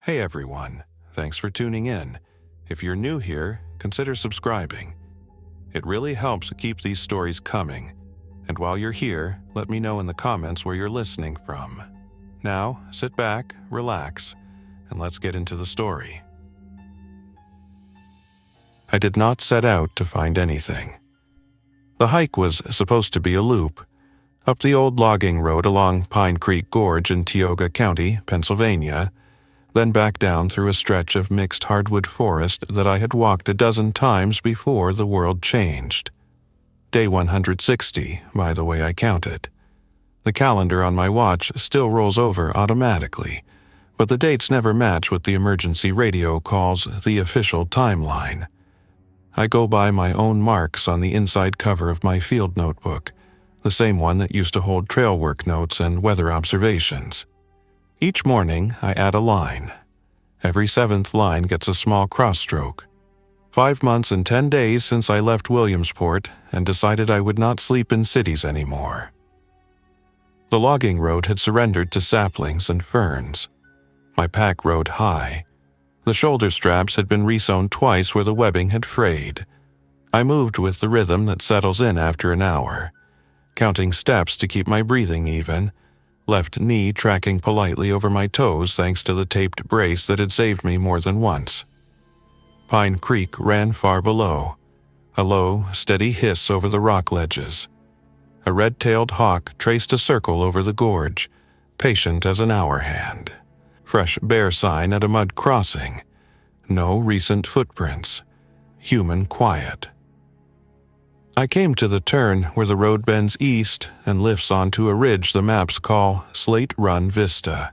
Hey everyone, thanks for tuning in. If you're new here, consider subscribing. It really helps keep these stories coming. And while you're here, let me know in the comments where you're listening from. Now, sit back, relax, and let's get into the story. I did not set out to find anything. The hike was supposed to be a loop, up the old logging road along Pine Creek Gorge in Tioga County, Pennsylvania, then back down through a stretch of mixed hardwood forest that I had walked a dozen times before the world changed. Day 160, by the way I counted. The calendar on my watch still rolls over automatically, but the dates never match what the emergency radio calls the official timeline. I go by my own marks on the inside cover of my field notebook, the same one that used to hold trail work notes and weather observations. Each morning, I add a line. Every seventh line gets a small cross-stroke. 5 months and 10 days since I left Williamsport and decided I would not sleep in cities anymore. The logging road had surrendered to saplings and ferns. My pack rode high. The shoulder straps had been resewn twice where the webbing had frayed. I moved with the rhythm that settles in after an hour, counting steps to keep my breathing even, left knee tracking politely over my toes thanks to the taped brace that had saved me more than once. Pine Creek ran far below, a low, steady hiss over the rock ledges. A red-tailed hawk traced a circle over the gorge, patient as an hour hand. Fresh bear sign at a mud crossing. No recent footprints. Human quiet. I came to the turn where the road bends east and lifts onto a ridge the maps call Slate Run Vista.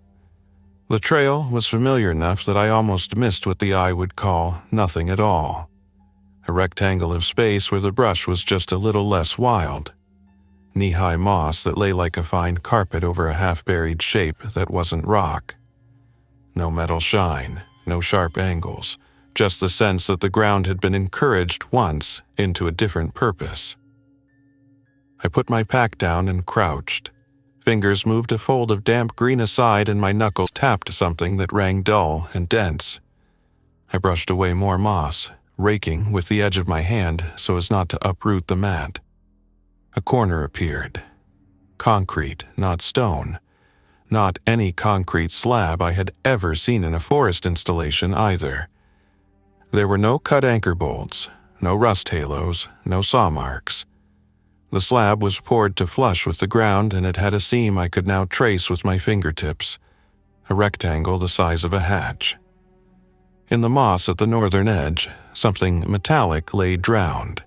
The trail was familiar enough that I almost missed what the eye would call nothing at all. A rectangle of space where the brush was just a little less wild. Knee-high moss that lay like a fine carpet over a half-buried shape that wasn't rock. No metal shine, no sharp angles, just the sense that the ground had been encouraged once into a different purpose. I put my pack down and crouched. Fingers moved a fold of damp green aside and my knuckles tapped something that rang dull and dense. I brushed away more moss, raking with the edge of my hand so as not to uproot the mat. A corner appeared. Concrete, not stone. Not any concrete slab I had ever seen in a forest installation either. There were no cut anchor bolts, no rust halos, no saw marks. The slab was poured to flush with the ground and it had a seam I could now trace with my fingertips, a rectangle the size of a hatch. In the moss at the northern edge, something metallic lay drowned.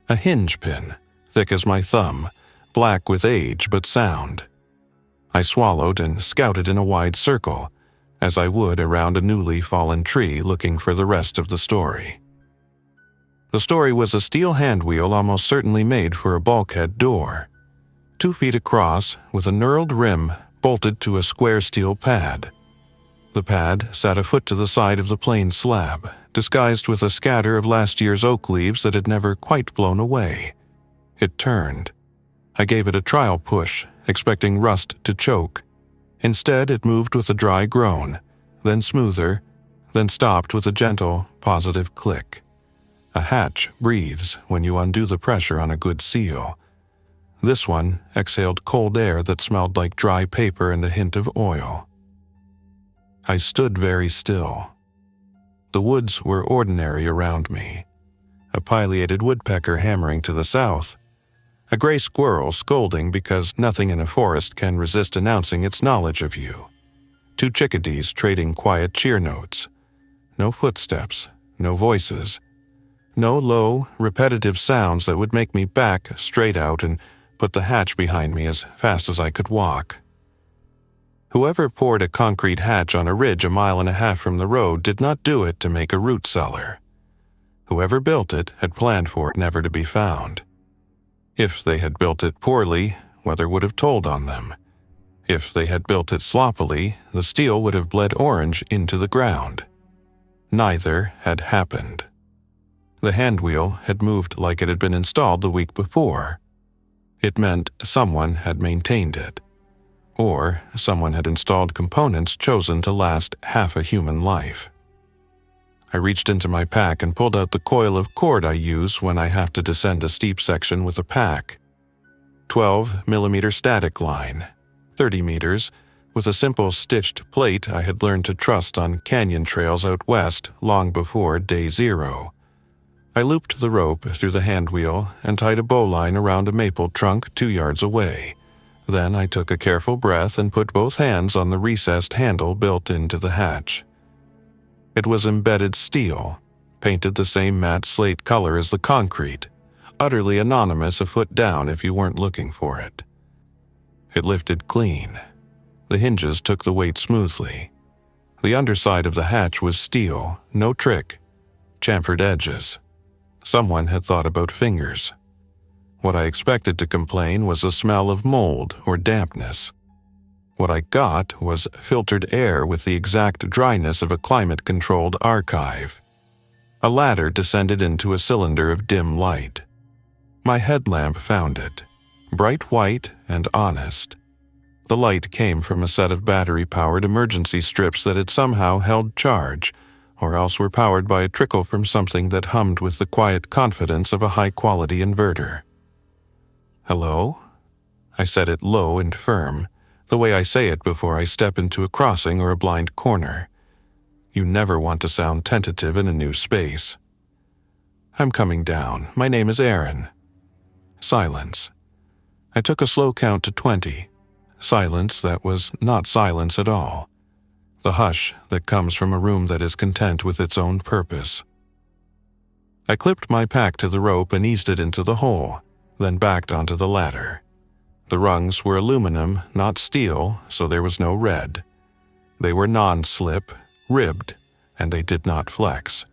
A hinge pin, thick as my thumb, black with age but sound. I swallowed and scouted in a wide circle, as I would around a newly fallen tree looking for the rest of the story. The story was a steel handwheel almost certainly made for a bulkhead door, 2 feet across with a knurled rim bolted to a square steel pad. The pad sat a foot to the side of the plain slab, disguised with a scatter of last year's oak leaves that had never quite blown away. It turned. I gave it a trial push, expecting rust to choke. Instead, it moved with a dry groan, then smoother, then stopped with a gentle, positive click. A hatch breathes when you undo the pressure on a good seal. This one exhaled cold air that smelled like dry paper and a hint of oil. I stood very still. The woods were ordinary around me. A pileated woodpecker hammering to the south. A gray squirrel scolding because nothing in a forest can resist announcing its knowledge of you. 2 chickadees trading quiet cheer notes. No footsteps, no voices. No low, repetitive sounds that would make me back straight out and put the hatch behind me as fast as I could walk. Whoever poured a concrete hatch on a ridge a mile and a half from the road did not do it to make a root cellar. Whoever built it had planned for it never to be found. If they had built it poorly, weather would have told on them. If they had built it sloppily, the steel would have bled orange into the ground. Neither had happened. The handwheel had moved like it had been installed the week before. It meant someone had maintained it. Or someone had installed components chosen to last half a human life. I reached into my pack and pulled out the coil of cord I use when I have to descend a steep section with a pack. 12mm static line, 30 meters, with a simple stitched plate I had learned to trust on canyon trails out west long before day 0. I looped the rope through the handwheel and tied a bowline around a maple trunk 2 yards away. Then I took a careful breath and put both hands on the recessed handle built into the hatch. It was embedded steel, painted the same matte slate color as the concrete, utterly anonymous a foot down if you weren't looking for it. It lifted clean. The hinges took the weight smoothly. The underside of the hatch was steel, no trick, chamfered edges. Someone had thought about fingers. What I expected to complain was a smell of mold or dampness. What I got was filtered air with the exact dryness of a climate-controlled archive. A ladder descended into a cylinder of dim light. My headlamp found it, bright white and honest. The light came from a set of battery-powered emergency strips that had somehow held charge, or else were powered by a trickle from something that hummed with the quiet confidence of a high-quality inverter. "Hello?" I said it low and firm, the way I say it before I step into a crossing or a blind corner. You never want to sound tentative in a new space. "I'm coming down. My name is Aaron." Silence. I took a slow count to 20. Silence that was not silence at all. The hush that comes from a room that is content with its own purpose. I clipped my pack to the rope and eased it into the hole, then backed onto the ladder. The rungs were aluminum, not steel, so there was no red. They were non-slip, ribbed, and they did not flex.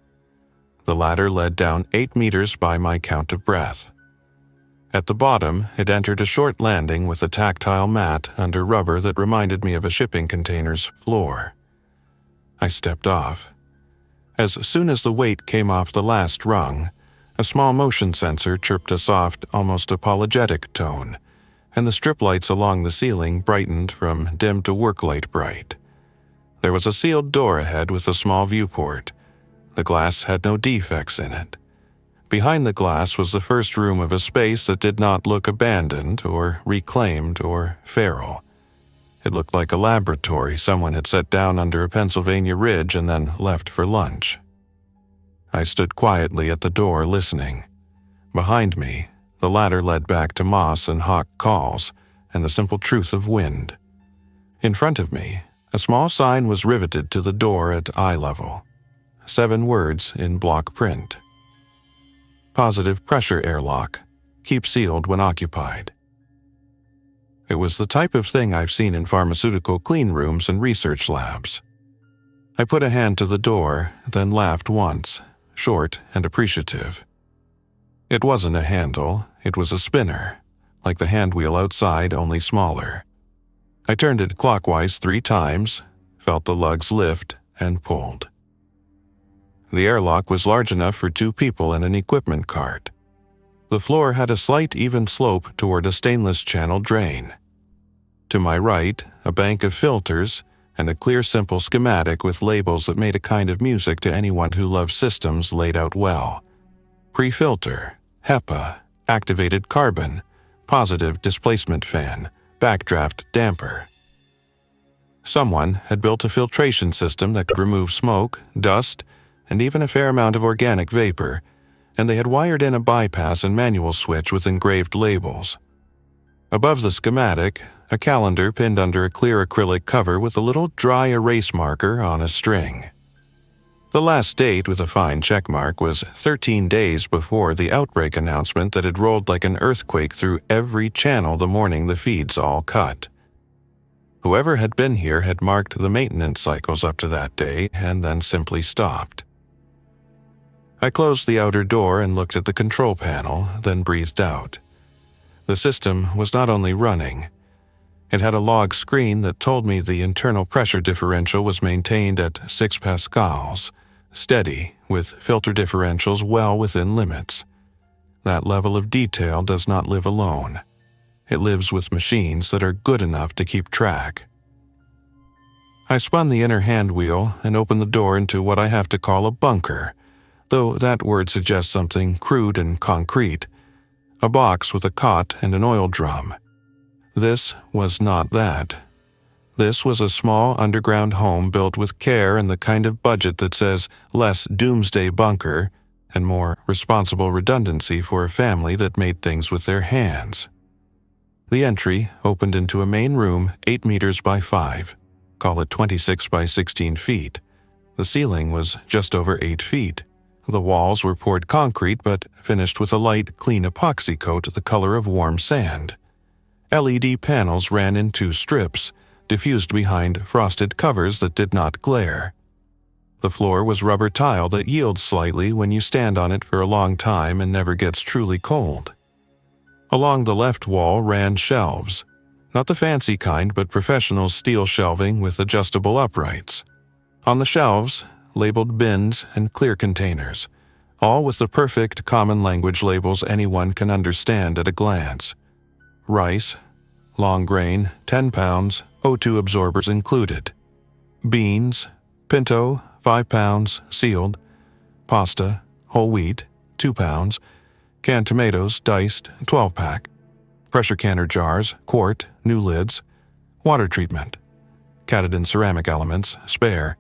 The ladder led down 8 meters by my count of breath. At the bottom, it entered a short landing with a tactile mat under rubber that reminded me of a shipping container's floor. I stepped off. As soon as the weight came off the last rung, a small motion sensor chirped a soft, almost apologetic tone, and the strip lights along the ceiling brightened from dim to work-light bright. There was a sealed door ahead with a small viewport. The glass had no defects in it. Behind the glass was the first room of a space that did not look abandoned or reclaimed or feral. It looked like a laboratory someone had set down under a Pennsylvania ridge and then left for lunch. I stood quietly at the door listening. Behind me, the ladder led back to moss and hawk calls and the simple truth of wind. In front of me, a small sign was riveted to the door at eye level. 7 words in block print. Positive pressure airlock. Keep sealed when occupied. It was the type of thing I've seen in pharmaceutical clean rooms and research labs. I put a hand to the door, then laughed once, short and appreciative. It wasn't a handle, it was a spinner, like the handwheel outside, only smaller. I turned it clockwise 3 times, felt the lugs lift, and pulled. The airlock was large enough for 2 people and an equipment cart. The floor had a slight even slope toward a stainless channel drain. To my right, a bank of filters and a clear simple schematic with labels that made a kind of music to anyone who loves systems laid out well. Pre-filter, HEPA, activated carbon, positive displacement fan, backdraft damper. Someone had built a filtration system that could remove smoke, dust, and even a fair amount of organic vapor, and they had wired in a bypass and manual switch with engraved labels. Above the schematic, a calendar pinned under a clear acrylic cover with a little dry erase marker on a string. The last date with a fine checkmark was 13 days before the outbreak announcement that had rolled like an earthquake through every channel the morning the feeds all cut. Whoever had been here had marked the maintenance cycles up to that day and then simply stopped. I closed the outer door and looked at the control panel, then breathed out. The system was not only running. It had a log screen that told me the internal pressure differential was maintained at 6 pascals, steady, with filter differentials well within limits. That level of detail does not live alone. It lives with machines that are good enough to keep track. I spun the inner hand wheel and opened the door into what I have to call a bunker, though that word suggests something crude and concrete. A box with a cot and an oil drum. This was not that. This was a small underground home built with care and the kind of budget that says less doomsday bunker and more responsible redundancy for a family that made things with their hands. The entry opened into a main room 8 meters by 5, call it 26 by 16 feet. The ceiling was just over 8 feet. The walls were poured concrete but finished with a light, clean epoxy coat the color of warm sand. LED panels ran in 2 strips, diffused behind frosted covers that did not glare. The floor was rubber tile that yields slightly when you stand on it for a long time and never gets truly cold. Along the left wall ran shelves, not the fancy kind but professional steel shelving with adjustable uprights. On the shelves, labeled bins and clear containers, all with the perfect common language labels anyone can understand at a glance. Rice, long grain, 10 pounds, O2 absorbers included. Beans, pinto, 5 pounds, sealed. Pasta, whole wheat, 2 pounds. Canned tomatoes, diced, 12-pack. Pressure canner jars, quart, new lids. Water treatment. Katadyn ceramic elements, spare.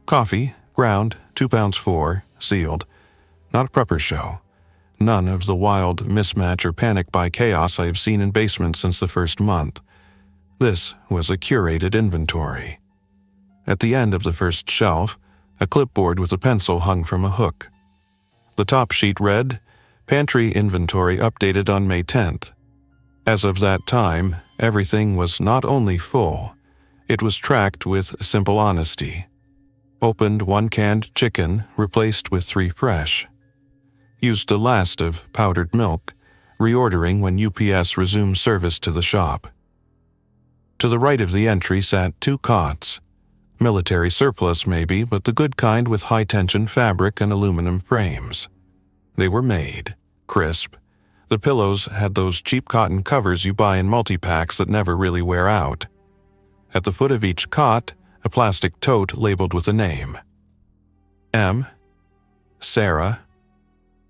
Coffee, ground, 2 pounds 4, sealed. Not a prepper show. None of the wild mismatch or panic buy chaos I have seen in basements since the first month. This was a curated inventory. At the end of the first shelf, a clipboard with a pencil hung from a hook. The top sheet read, Pantry inventory updated on May 10th. As of that time, everything was not only full, it was tracked with simple honesty. Opened 1 canned chicken, replaced with 3 fresh. Used the last of powdered milk, reordering when UPS resumed service to the shop. To the right of the entry sat 2 cots. Military surplus maybe, but the good kind with high-tension fabric and aluminum frames. They were made, crisp. The pillows had those cheap cotton covers you buy in multi-packs that never really wear out. At the foot of each cot, a plastic tote labeled with a name. M. Sarah.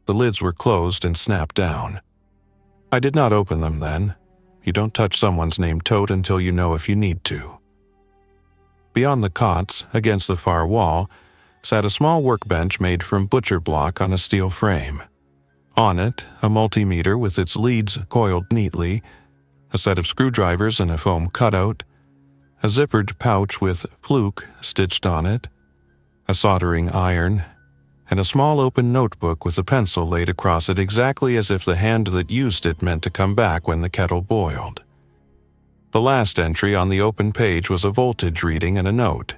The lids were closed and snapped down. I did not open them then. You don't touch someone's name tote until you know if you need to. Beyond the cots, against the far wall, sat a small workbench made from butcher block on a steel frame. On it, a multimeter with its leads coiled neatly, a set of screwdrivers and a foam cutout, a zippered pouch with fluke stitched on it, a soldering iron, and a small open notebook with a pencil laid across it exactly as if the hand that used it meant to come back when the kettle boiled. The last entry on the open page was a voltage reading and a note.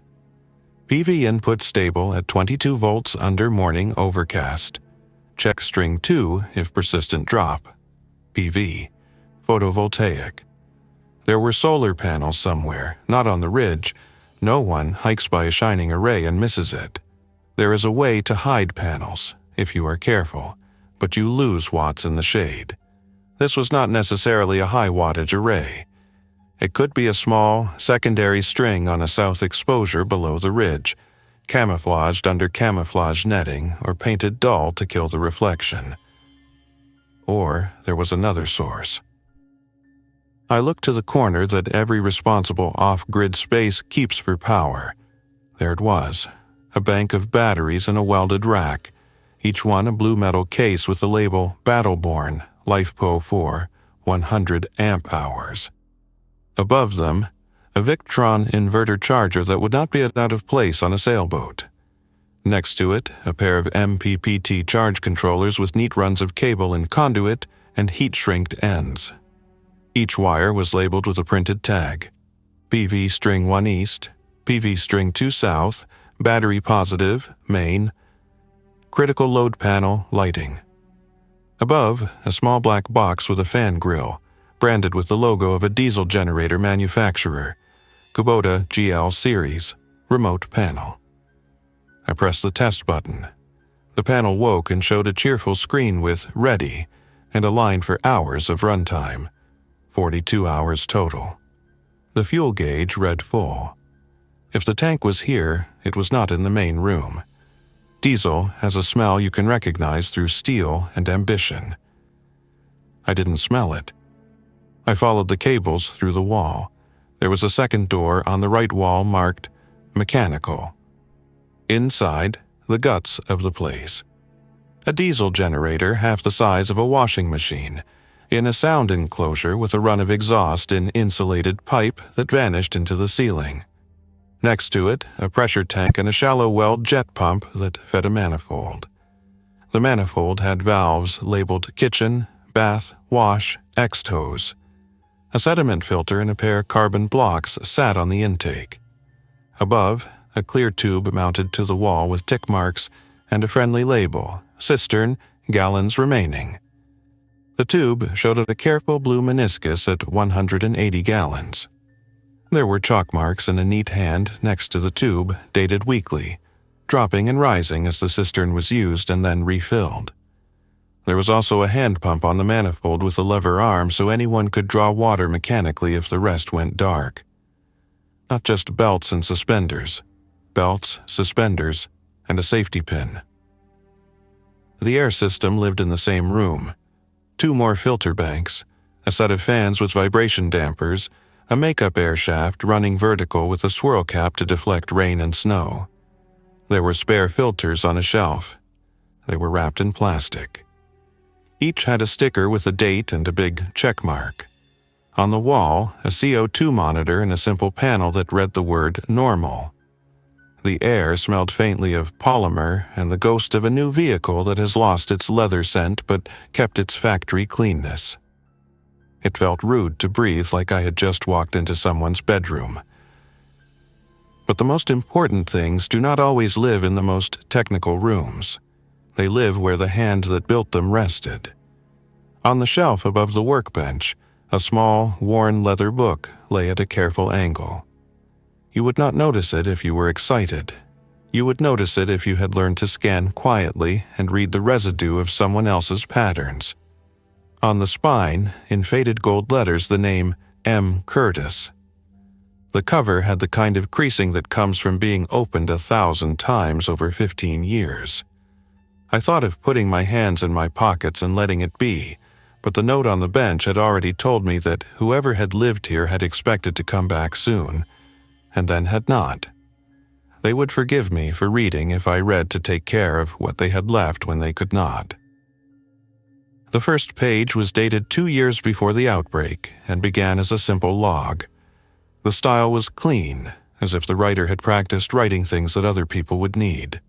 PV input stable at 22 volts under morning overcast. Check string 2 if persistent drop. PV. Photovoltaic. There were solar panels somewhere, not on the ridge. No one hikes by a shining array and misses it. There is a way to hide panels, if you are careful, but you lose watts in the shade. This was not necessarily a high-wattage array. It could be a small, secondary string on a south exposure below the ridge, camouflaged under camouflage netting or painted dull to kill the reflection. Or there was another source. I looked to the corner that every responsible off-grid space keeps for power. There it was, a bank of batteries in a welded rack, each one a blue metal case with the label Battleborn, LifePo 4, 100 amp hours. Above them, a Victron inverter charger that would not be out of place on a sailboat. Next to it, a pair of MPPT charge controllers with neat runs of cable and conduit and heat-shrinked ends. Each wire was labeled with a printed tag. PV string 1 east, PV string 2 south, battery positive, main, critical load panel, lighting. Above, a small black box with a fan grill, branded with the logo of a diesel generator manufacturer, Kubota GL Series, remote panel. I pressed the test button. The panel woke and showed a cheerful screen with Ready and a line for hours of runtime. 42 hours total. The fuel gauge read full. If the tank was here, it was not in the main room. Diesel has a smell you can recognize through steel and ambition. I didn't smell it. I followed the cables through the wall. There was a second door on the right wall marked mechanical. Inside, the guts of the place. A diesel generator half the size of a washing machine, in a sound enclosure with a run of exhaust in insulated pipe that vanished into the ceiling. Next to it, a pressure tank and a shallow well jet pump that fed a manifold. The manifold had valves labeled kitchen, bath, wash, X-hose. A sediment filter and a pair of carbon blocks sat on the intake. Above, a clear tube mounted to the wall with tick marks and a friendly label, cistern, gallons remaining. The tube showed a careful blue meniscus at 180 gallons. There were chalk marks in a neat hand next to the tube, dated weekly, dropping and rising as the cistern was used and then refilled. There was also a hand pump on the manifold with a lever arm so anyone could draw water mechanically if the rest went dark. Not just belts and suspenders. Belts, suspenders, and a safety pin. The air system lived in the same room. 2 more filter banks, a set of fans with vibration dampers, a makeup air shaft running vertical with a swirl cap to deflect rain and snow. There were spare filters on a shelf. They were wrapped in plastic. Each had a sticker with a date and a big check mark. On the wall, a CO2 monitor and a simple panel that read the word normal. The air smelled faintly of polymer and the ghost of a new vehicle that has lost its leather scent but kept its factory cleanness. It felt rude to breathe like I had just walked into someone's bedroom. But the most important things do not always live in the most technical rooms. They live where the hand that built them rested. On the shelf above the workbench, a small, worn leather book lay at a careful angle. You would not notice it if you were excited. You would notice it if you had learned to scan quietly and read the residue of someone else's patterns. On the spine, in faded gold letters, the name M. Curtis. The cover had the kind of creasing that comes from being opened 1,000 times over 15 years. I thought of putting my hands in my pockets and letting it be, but the note on the bench had already told me that whoever had lived here had expected to come back soon, and then had not. They would forgive me for reading if I read to take care of what they had left when they could not. The first page was dated 2 years before the outbreak and began as a simple log. The style was clean, as if the writer had practiced writing things that other people would need.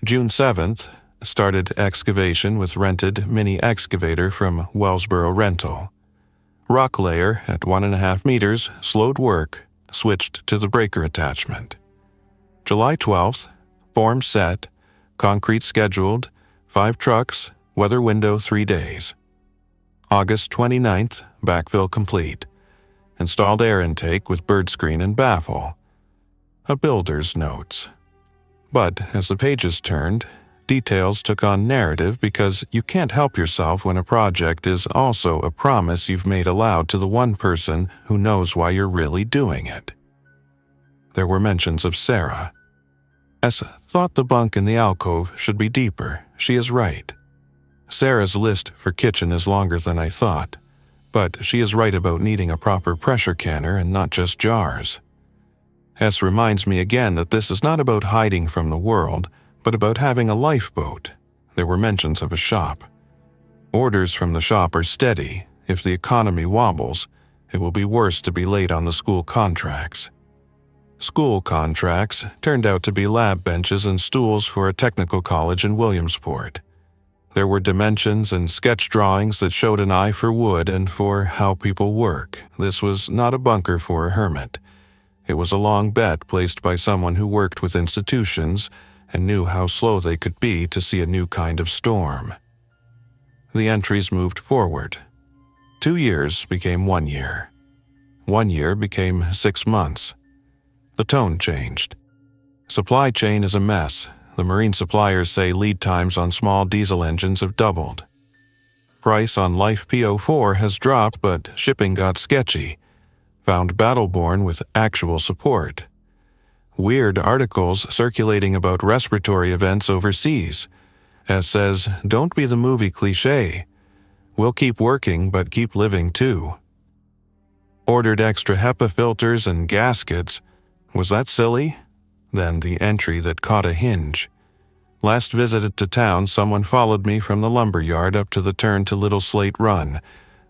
June 7th, started excavation with rented mini excavator from Wellsboro Rental. Rock layer at 1.5 meters, slowed work, switched to the breaker attachment. July 12th, form set, concrete scheduled, 5 trucks, weather window 3 days. August 29th, backfill complete. Installed air intake with bird screen and baffle. A builder's notes. But as the pages turned, details took on narrative because you can't help yourself when a project is also a promise you've made aloud to the one person who knows why you're really doing it. There were mentions of Sarah. S thought the bunk in the alcove should be deeper. She is right. Sarah's list for kitchen is longer than I thought, but she is right about needing a proper pressure canner and not just jars. S reminds me again that this is not about hiding from the world, but about having a lifeboat. There were mentions of a shop. Orders from the shop are steady. If the economy wobbles, it will be worse to be late on the school contracts. School contracts turned out to be lab benches and stools for a technical college in Williamsport. There were dimensions and sketch drawings that showed an eye for wood and for how people work. This was not a bunker for a hermit. It was a long bet placed by someone who worked with institutions and knew how slow they could be to see a new kind of storm. The entries moved forward. 2 years became 1 year. 1 year became 6 months. The tone changed. Supply chain is a mess. The marine suppliers say lead times on small diesel engines have doubled. Price on Life PO4 has dropped, but shipping got sketchy. Found Battleborn with actual support. Weird articles circulating about respiratory events overseas. S says, don't be the movie cliché. We'll keep working, but keep living too. Ordered extra HEPA filters and gaskets. Was that silly? Then the entry that caught a hinge. Last visit to town, someone followed me from the lumber yard up to the turn to Little Slate Run.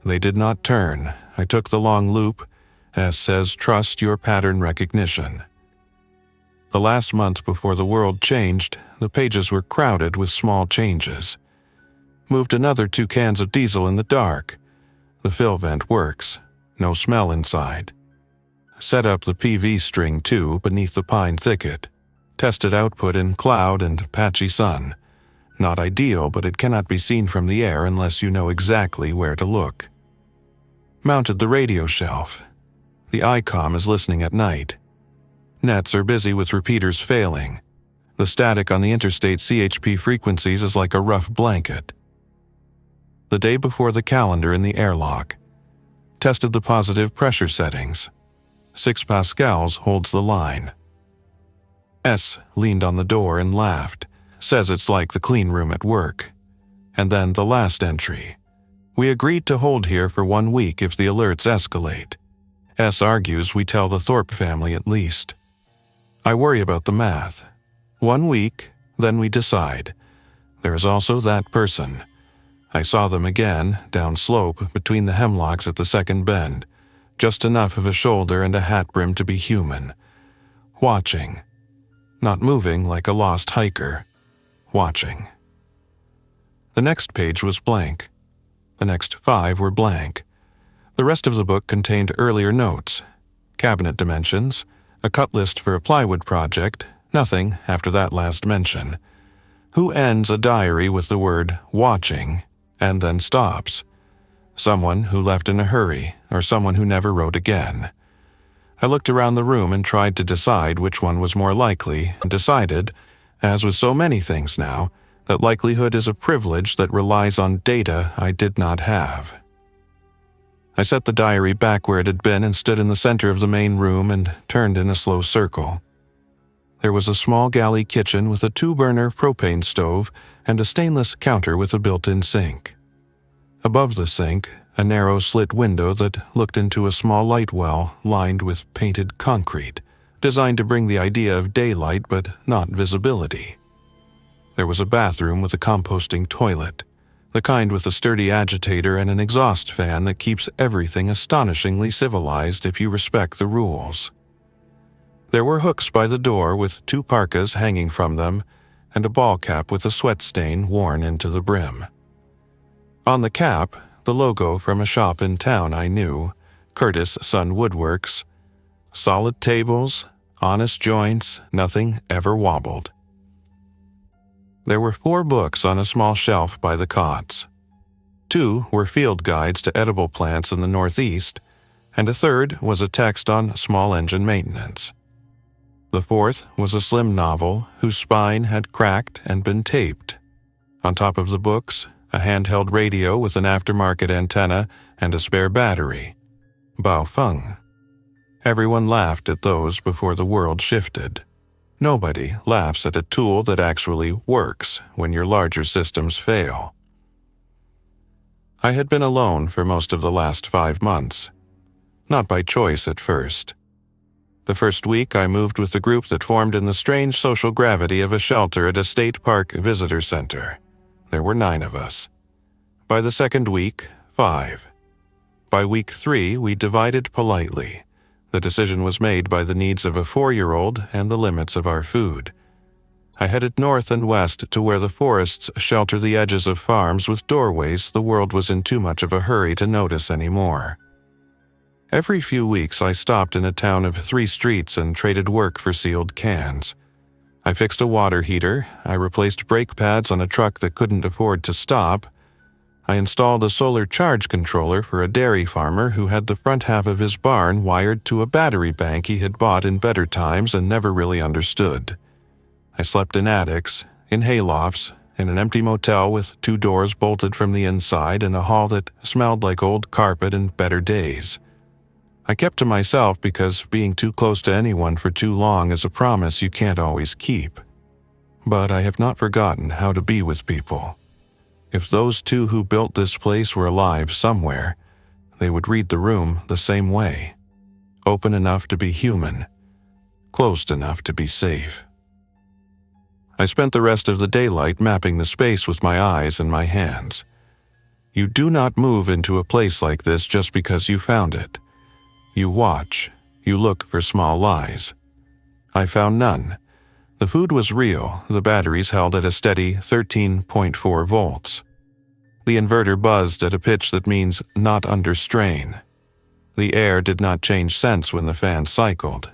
They did not turn. I took the long loop. S says, trust your pattern recognition. The last month before the world changed, the pages were crowded with small changes. Moved another 2 cans of diesel in the dark. The fill vent works. No smell inside. Set up the PV string too beneath the pine thicket. Tested output in cloud and patchy sun. Not ideal, but it cannot be seen from the air unless you know exactly where to look. Mounted the radio shelf. The ICOM is listening at night. Nets are busy with repeaters failing. The static on the interstate CHP frequencies is like a rough blanket. The day before the calendar in the airlock. Tested the positive pressure settings. 6 pascals holds the line. S leaned on the door and laughed. Says it's like the clean room at work. And then the last entry. We agreed to hold here for 1 week if the alerts escalate. S argues we tell the Thorpe family at least. I worry about the math. 1 week, then we decide. There is also that person. I saw them again, down slope, between the hemlocks at the second bend. Just enough of a shoulder and a hat brim to be human. Watching. Not moving like a lost hiker. Watching. The next page was blank. The next 5 were blank. The rest of the book contained earlier notes. Cabinet dimensions. A cut list for a plywood project, nothing after that last mention. Who ends a diary with the word watching and then stops? Someone who left in a hurry or someone who never wrote again. I looked around the room and tried to decide which one was more likely and decided, as with so many things now, that likelihood is a privilege that relies on data I did not have. I set the diary back where it had been and stood in the center of the main room and turned in a slow circle. There was a small galley kitchen with a 2-burner propane stove and a stainless counter with a built-in sink. Above the sink, a narrow slit window that looked into a small light well lined with painted concrete, designed to bring the idea of daylight but not visibility. There was a bathroom with a composting toilet. The kind with a sturdy agitator and an exhaust fan that keeps everything astonishingly civilized if you respect the rules. There were hooks by the door with 2 parkas hanging from them and a ball cap with a sweat stain worn into the brim. On the cap, the logo from a shop in town I knew, Curtis Sun Woodworks. Solid tables, honest joints, nothing ever wobbled. There were 4 books on a small shelf by the cots. 2 were field guides to edible plants in the Northeast, and a third was a text on small engine maintenance. The 4th was a slim novel whose spine had cracked and been taped. On top of the books, a handheld radio with an aftermarket antenna and a spare battery. Bao Feng. Everyone laughed at those before the world shifted. Nobody laughs at a tool that actually works when your larger systems fail. I had been alone for most of the last 5 months. Not by choice at first. The first week I moved with the group that formed in the strange social gravity of a shelter at a state park visitor center. There were 9 of us. By the second week, 5. By week 3, we divided politely. The decision was made by the needs of a 4-year-old and the limits of our food. I headed north and west to where the forests shelter the edges of farms with doorways the world was in too much of a hurry to notice anymore. Every few weeks I stopped in a town of 3 streets and traded work for sealed cans. I fixed a water heater, I replaced brake pads on a truck that couldn't afford to stop, I installed a solar charge controller for a dairy farmer who had the front half of his barn wired to a battery bank he had bought in better times and never really understood. I slept in attics, in haylofts, in an empty motel with 2 doors bolted from the inside and a hall that smelled like old carpet and better days. I kept to myself because being too close to anyone for too long is a promise you can't always keep. But I have not forgotten how to be with people. If those 2 who built this place were alive somewhere, they would read the room the same way. Open enough to be human, closed enough to be safe. I spent the rest of the daylight mapping the space with my eyes and my hands. You do not move into a place like this just because you found it. You watch, you look for small lies. I found none. The food was real, the batteries held at a steady 13.4 volts. The inverter buzzed at a pitch that means not under strain. The air did not change scents when the fan cycled.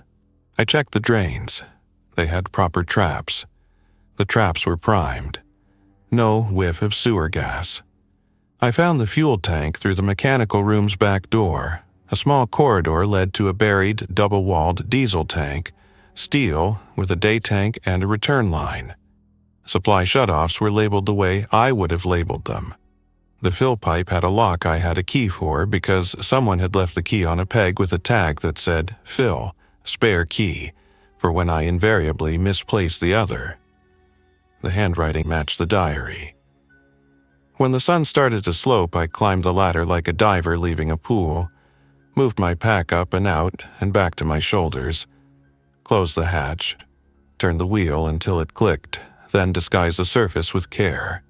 I checked the drains. They had proper traps. The traps were primed. No whiff of sewer gas. I found the fuel tank through the mechanical room's back door. A small corridor led to a buried, double-walled diesel tank, steel, with a day tank and a return line. Supply shutoffs were labeled the way I would have labeled them. The fill pipe had a lock I had a key for because someone had left the key on a peg with a tag that said, "Fill, spare key," for when I invariably misplaced the other. The handwriting matched the diary. When the sun started to slope, I climbed the ladder like a diver leaving a pool, moved my pack up and out and back to my shoulders, closed the hatch, turned the wheel until it clicked, then disguised the surface with care.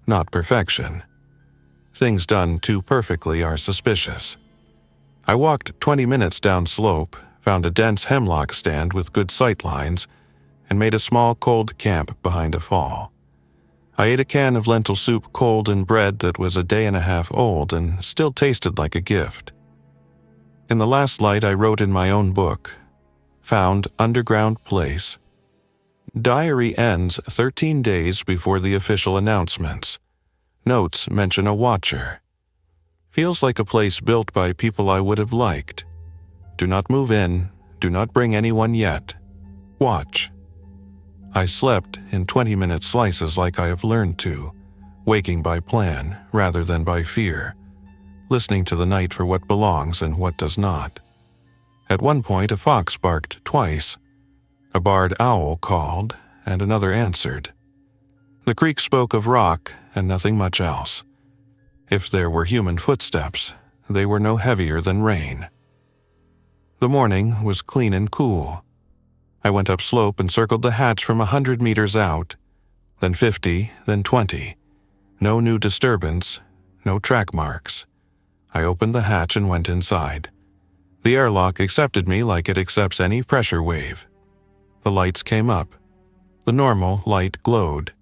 Not perfection. Things done too perfectly are suspicious. I walked 20 minutes down slope, found a dense hemlock stand with good sight lines, and made a small cold camp behind a fall. I ate a can of lentil soup cold in bread that was a day and a half old and still tasted like a gift. In the last light I wrote in my own book, "Found underground place." Diary ends 13 days before the official announcements. Notes mention a watcher. Feels like a place built by people I would have liked. Do not move in. Do not bring anyone yet. Watch. I slept in 20-minute slices like I have learned to, waking by plan rather than by fear, listening to the night for what belongs and what does not. At one point, a fox barked twice. A barred owl called, and another answered. The creek spoke of rock and nothing much else. If there were human footsteps, they were no heavier than rain. The morning was clean and cool. I went up slope and circled the hatch from 100 meters out, then 50, then 20. No new disturbance, no track marks. I opened the hatch and went inside. The airlock accepted me like it accepts any pressure wave. The lights came up. The normal light glowed.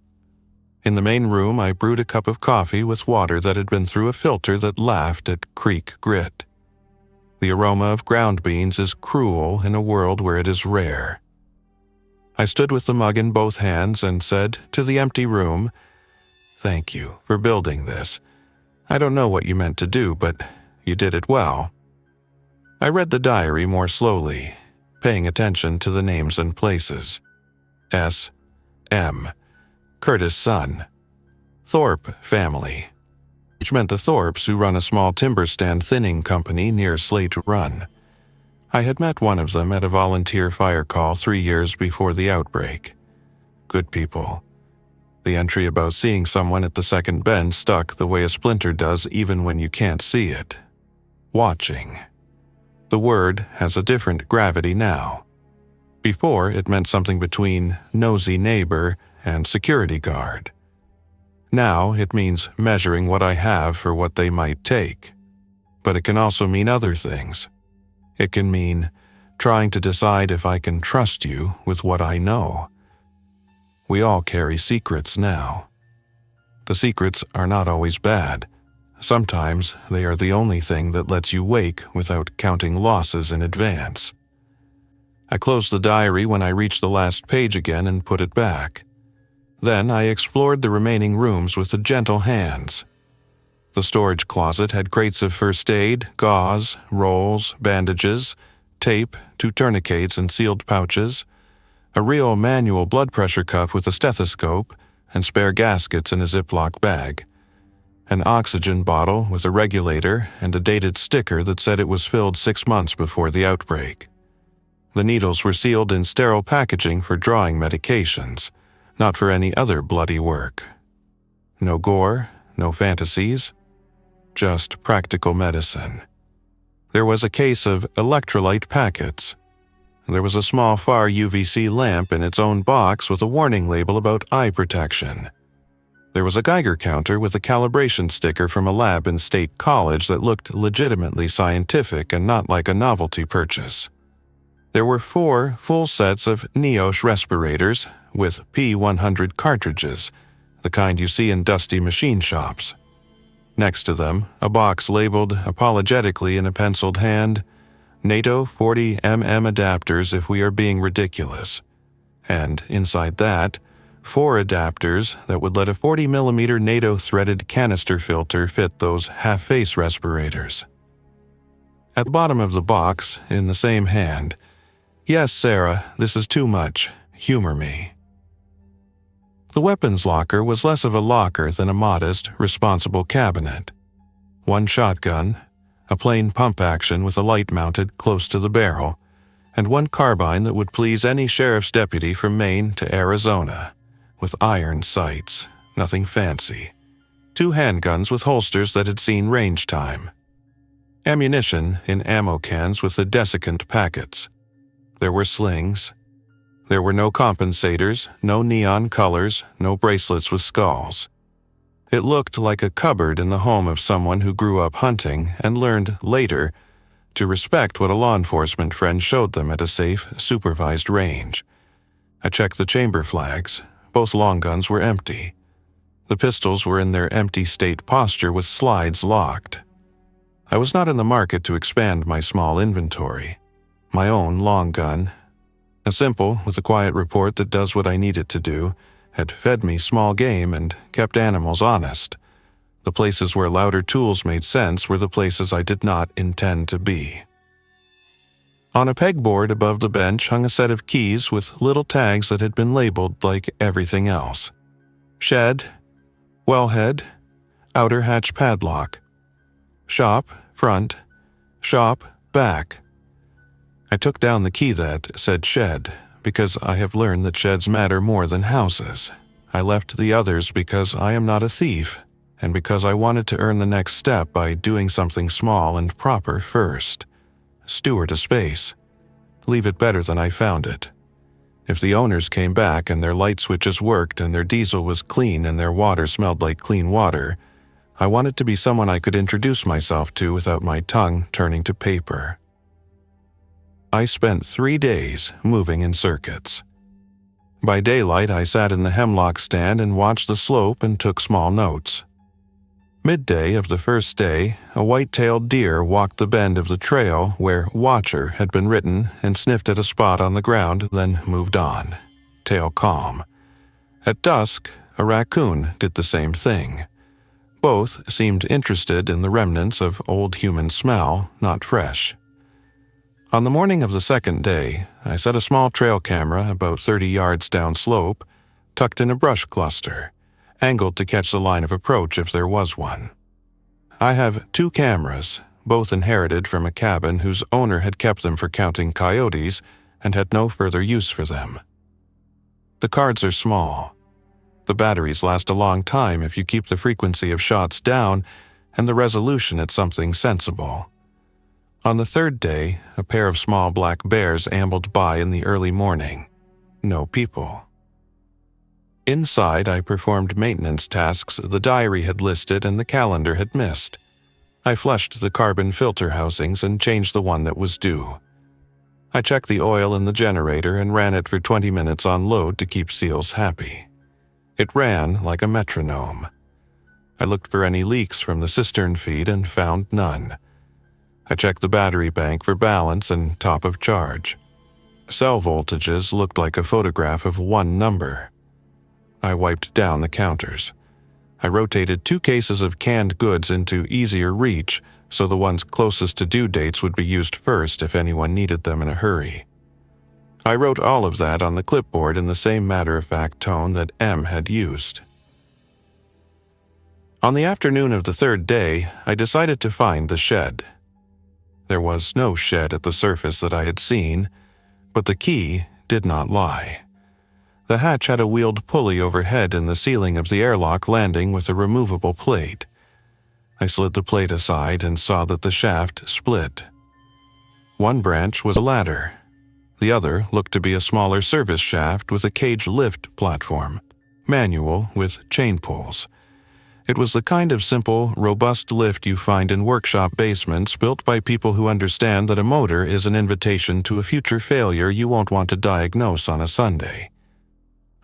In the main room, I brewed a cup of coffee with water that had been through a filter that laughed at creek grit. The aroma of ground beans is cruel in a world where it is rare. I stood with the mug in both hands and said to the empty room, "Thank you for building this. I don't know what you meant to do, but you did it well." I read the diary more slowly, paying attention to the names and places. S. M. Curtis' son. Thorpe family. Which meant the Thorpes, who run a small timber stand thinning company near Slate Run. I had met one of them at a volunteer fire call 3 years before the outbreak. Good people. The entry about seeing someone at the second bend stuck the way a splinter does even when you can't see it. Watching. The word has a different gravity now. Before, it meant something between nosy neighbor and security guard. Now, it means measuring what I have for what they might take. But it can also mean other things. It can mean trying to decide if I can trust you with what I know. We all carry secrets now. The secrets are not always bad. Sometimes they are the only thing that lets you wake without counting losses in advance. I closed the diary when I reached the last page again and put it back. Then I explored the remaining rooms with gentle hands. The storage closet had crates of first aid, gauze, rolls, bandages, tape, 2 tourniquets and sealed pouches, a real manual blood pressure cuff with a stethoscope, and spare gaskets in a Ziploc bag, an oxygen bottle with a regulator and a dated sticker that said it was filled 6 months before the outbreak. The needles were sealed in sterile packaging for drawing medications, not for any other bloody work. No gore, no fantasies, just practical medicine. There was a case of electrolyte packets. There was a small far UVC lamp in its own box with a warning label about eye protection. There was a Geiger counter with a calibration sticker from a lab in State College that looked legitimately scientific and not like a novelty purchase. There were 4 full sets of Neosh respirators with P100 cartridges, the kind you see in dusty machine shops. Next to them, a box labeled apologetically in a penciled hand, NATO 40mm adapters if we are being ridiculous. And inside that, 4 adapters that would let a 40mm NATO threaded canister filter fit those half-face respirators. At the bottom of the box, in the same hand, "Yes, Sarah, this is too much. Humor me." The weapons locker was less of a locker than a modest, responsible cabinet. 1 shotgun, a plain pump action with a light mounted close to the barrel, and 1 carbine that would please any sheriff's deputy from Maine to Arizona, with iron sights, nothing fancy. 2 handguns with holsters that had seen range time. Ammunition in ammo cans with the desiccant packets. There were slings. There were no compensators, no neon colors, no bracelets with skulls. It looked like a cupboard in the home of someone who grew up hunting and learned later to respect what a law enforcement friend showed them at a safe, supervised range. I checked the chamber flags. Both long guns were empty. The pistols were in their empty state posture with slides locked. I was not in the market to expand my small inventory. My own long gun, a simple with a quiet report that does what I need it to do, had fed me small game and kept animals honest. The places where louder tools made sense were the places I did not intend to be. On a pegboard above the bench hung a set of keys with little tags that had been labeled like everything else. Shed, wellhead, outer hatch padlock. Shop, front. Shop, back. I took down the key that said shed, because I have learned that sheds matter more than houses. I left the others because I am not a thief, and because I wanted to earn the next step by doing something small and proper first. Steward a space. Leave it better than I found it. If the owners came back and their light switches worked and their diesel was clean and their water smelled like clean water, I wanted to be someone I could introduce myself to without my tongue turning to paper. I spent 3 days moving in circuits. By daylight, I sat in the hemlock stand and watched the slope and took small notes. Midday of the first day, a white-tailed deer walked the bend of the trail where "Watcher" had been written and sniffed at a spot on the ground, then moved on, tail calm. At dusk, a raccoon did the same thing. Both seemed interested in the remnants of old human smell, not fresh. On the morning of the second day, I set a small trail camera about 30 yards downslope, tucked in a brush cluster, angled to catch the line of approach if there was one. I have 2 cameras, both inherited from a cabin whose owner had kept them for counting coyotes and had no further use for them. The cards are small. The batteries last a long time if you keep the frequency of shots down and the resolution at something sensible. On the third day, a pair of small black bears ambled by in the early morning. No people. Inside, I performed maintenance tasks the diary had listed and the calendar had missed. I flushed the carbon filter housings and changed the one that was due. I checked the oil in the generator and ran it for 20 minutes on load to keep seals happy. It ran like a metronome. I looked for any leaks from the cistern feed and found none. I checked the battery bank for balance and top of charge. Cell voltages looked like a photograph of one number. I wiped down the counters. I rotated 2 cases of canned goods into easier reach so the ones closest to due dates would be used first if anyone needed them in a hurry. I wrote all of that on the clipboard in the same matter-of-fact tone that M had used. On the afternoon of the third day, I decided to find the shed. There was no shed at the surface that I had seen, but the key did not lie. The hatch had a wheeled pulley overhead in the ceiling of the airlock landing with a removable plate. I slid the plate aside and saw that the shaft split. One branch was a ladder. The other looked to be a smaller service shaft with a cage lift platform, manual with chain pulls. It was the kind of simple, robust lift you find in workshop basements built by people who understand that a motor is an invitation to a future failure you won't want to diagnose on a Sunday.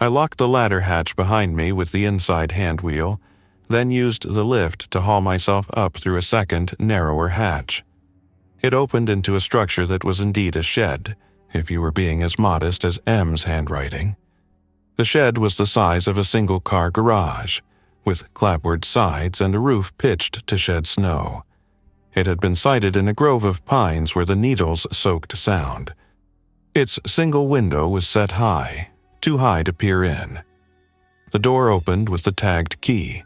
I locked the ladder hatch behind me with the inside handwheel, then used the lift to haul myself up through a second, narrower hatch. It opened into a structure that was indeed a shed, if you were being as modest as M's handwriting. The shed was the size of a single-car garage, with clapboard sides and a roof pitched to shed snow. It had been sited in a grove of pines where the needles soaked sound. Its single window was set high, too high to peer in. The door opened with the tagged key.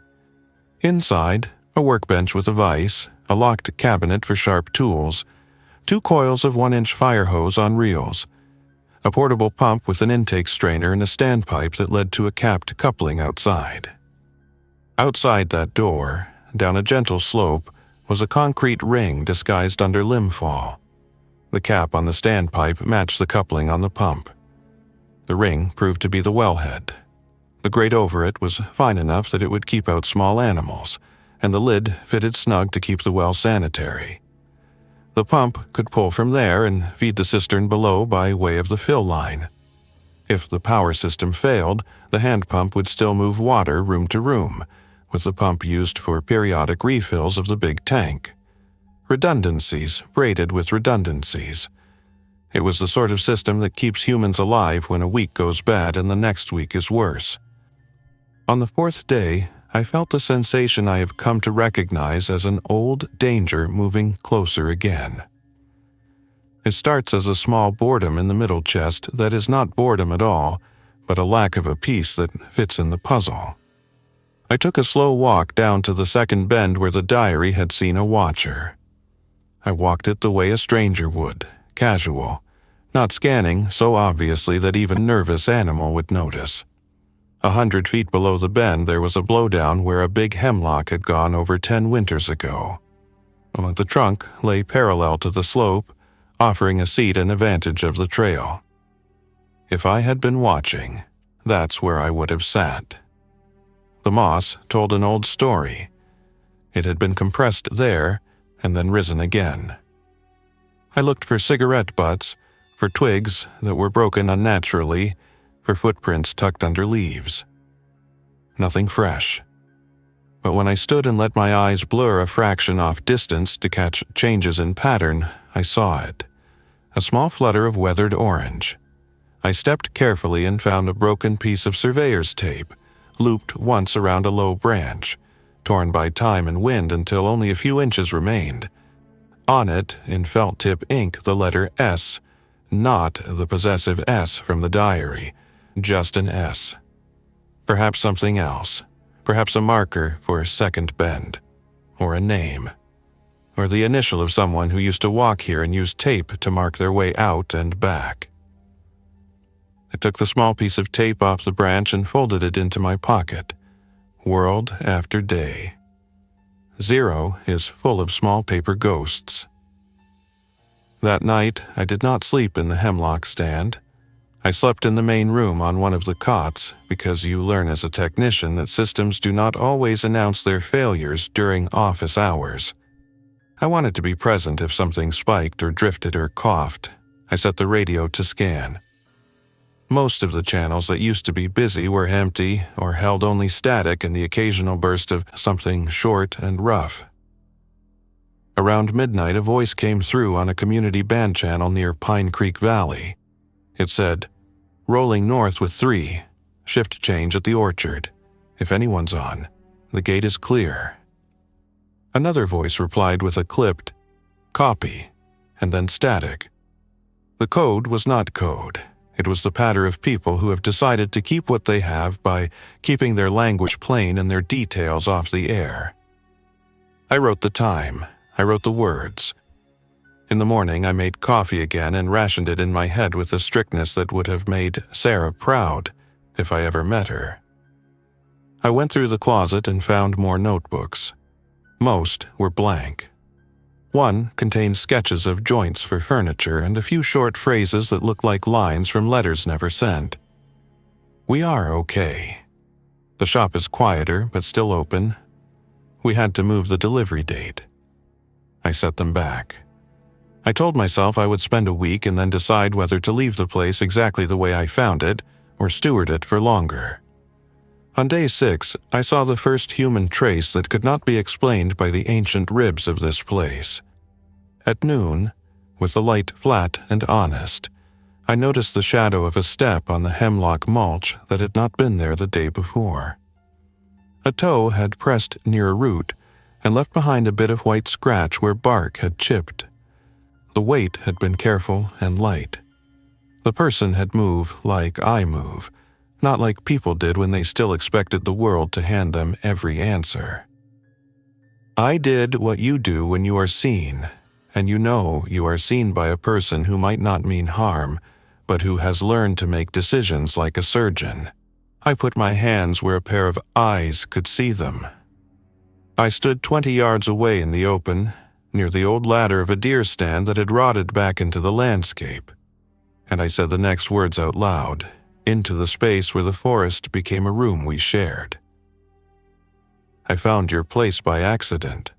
Inside, a workbench with a vise, a locked cabinet for sharp tools, 2 coils of 1-inch fire hose on reels, a portable pump with an intake strainer and a standpipe that led to a capped coupling outside. Outside that door, down a gentle slope, was a concrete ring disguised under limb fall. The cap on the standpipe matched the coupling on the pump. The ring proved to be the wellhead. The grate over it was fine enough that it would keep out small animals, and the lid fitted snug to keep the well sanitary. The pump could pull from there and feed the cistern below by way of the fill line. If the power system failed, the hand pump would still move water room to room, with the pump used for periodic refills of the big tank. Redundancies braided with redundancies. It was the sort of system that keeps humans alive when a week goes bad and the next week is worse. On the 4th day, I felt the sensation I have come to recognize as an old danger moving closer again. It starts as a small boredom in the middle chest that is not boredom at all, but a lack of a piece that fits in the puzzle. I took a slow walk down to the second bend where the diary had seen a watcher. I walked it the way a stranger would, casual, not scanning so obviously that even a nervous animal would notice. 100 feet below the bend there was a blowdown where a big hemlock had gone over 10 winters ago. The trunk lay parallel to the slope, offering a seat and advantage of the trail. If I had been watching, that's where I would have sat. The moss told an old story. It had been compressed there and then risen again. I looked for cigarette butts, for twigs that were broken unnaturally, for footprints tucked under leaves. Nothing fresh. But when I stood and let my eyes blur a fraction off distance to catch changes in pattern, I saw it. A small flutter of weathered orange. I stepped carefully and found a broken piece of surveyor's tape, looped once around a low branch, torn by time and wind until only a few inches remained. On it, in felt-tip ink, the letter S, not the possessive S from the diary, just an S. Perhaps something else. Perhaps a marker for second bend. Or a name. Or the initial of someone who used to walk here and used tape to mark their way out and back. I took the small piece of tape off the branch and folded it into my pocket. World after day. 0 is full of small paper ghosts. That night, I did not sleep in the hemlock stand. I slept in the main room on one of the cots because you learn as a technician that systems do not always announce their failures during office hours. I wanted to be present if something spiked or drifted or coughed. I set the radio to scan. Most of the channels that used to be busy were empty or held only static and the occasional burst of something short and rough. Around midnight, a voice came through on a community band channel near Pine Creek Valley. It said, "Rolling north with 3. Shift change at the orchard. If anyone's on, the gate is clear." Another voice replied with a clipped, "Copy," and then static. The code was not code. It was the patter of people who have decided to keep what they have by keeping their language plain and their details off the air. I wrote the time. I wrote the words. In the morning, I made coffee again and rationed it in my head with a strictness that would have made Sarah proud if I ever met her. I went through the closet and found more notebooks. Most were blank. One contained sketches of joints for furniture and a few short phrases that looked like lines from letters never sent. We are okay. The shop is quieter but still open. We had to move the delivery date. I set them back. I told myself I would spend a week and then decide whether to leave the place exactly the way I found it or steward it for longer. On day 6, I saw the first human trace that could not be explained by the ancient ribs of this place. At noon, with the light flat and honest, I noticed the shadow of a step on the hemlock mulch that had not been there the day before. A toe had pressed near a root and left behind a bit of white scratch where bark had chipped. The weight had been careful and light. The person had moved like I move, not like people did when they still expected the world to hand them every answer. I did what you do when you are seen, and you know you are seen by a person who might not mean harm, but who has learned to make decisions like a surgeon. I put my hands where a pair of eyes could see them. I stood 20 yards away in the open, near the old ladder of a deer stand that had rotted back into the landscape, and I said the next words out loud, into the space where the forest became a room we shared. I found your place by accident.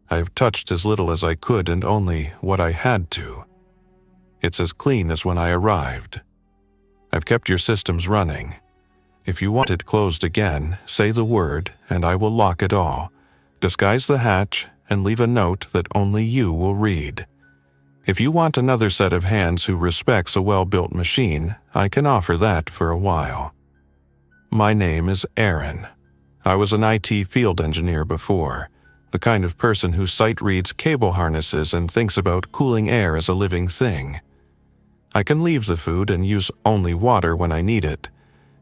I have touched as little as I could and only what I had to. It's as clean as when I arrived. I've kept your systems running. If you want it closed again, say the word and I will lock it all, disguise the hatch, and leave a note that only you will read. If you want another set of hands who respects a well-built machine, I can offer that for a while. My name is Aaron. I was an IT field engineer before, the kind of person who sight reads cable harnesses and thinks about cooling air as a living thing. I can leave the food and use only water when I need it,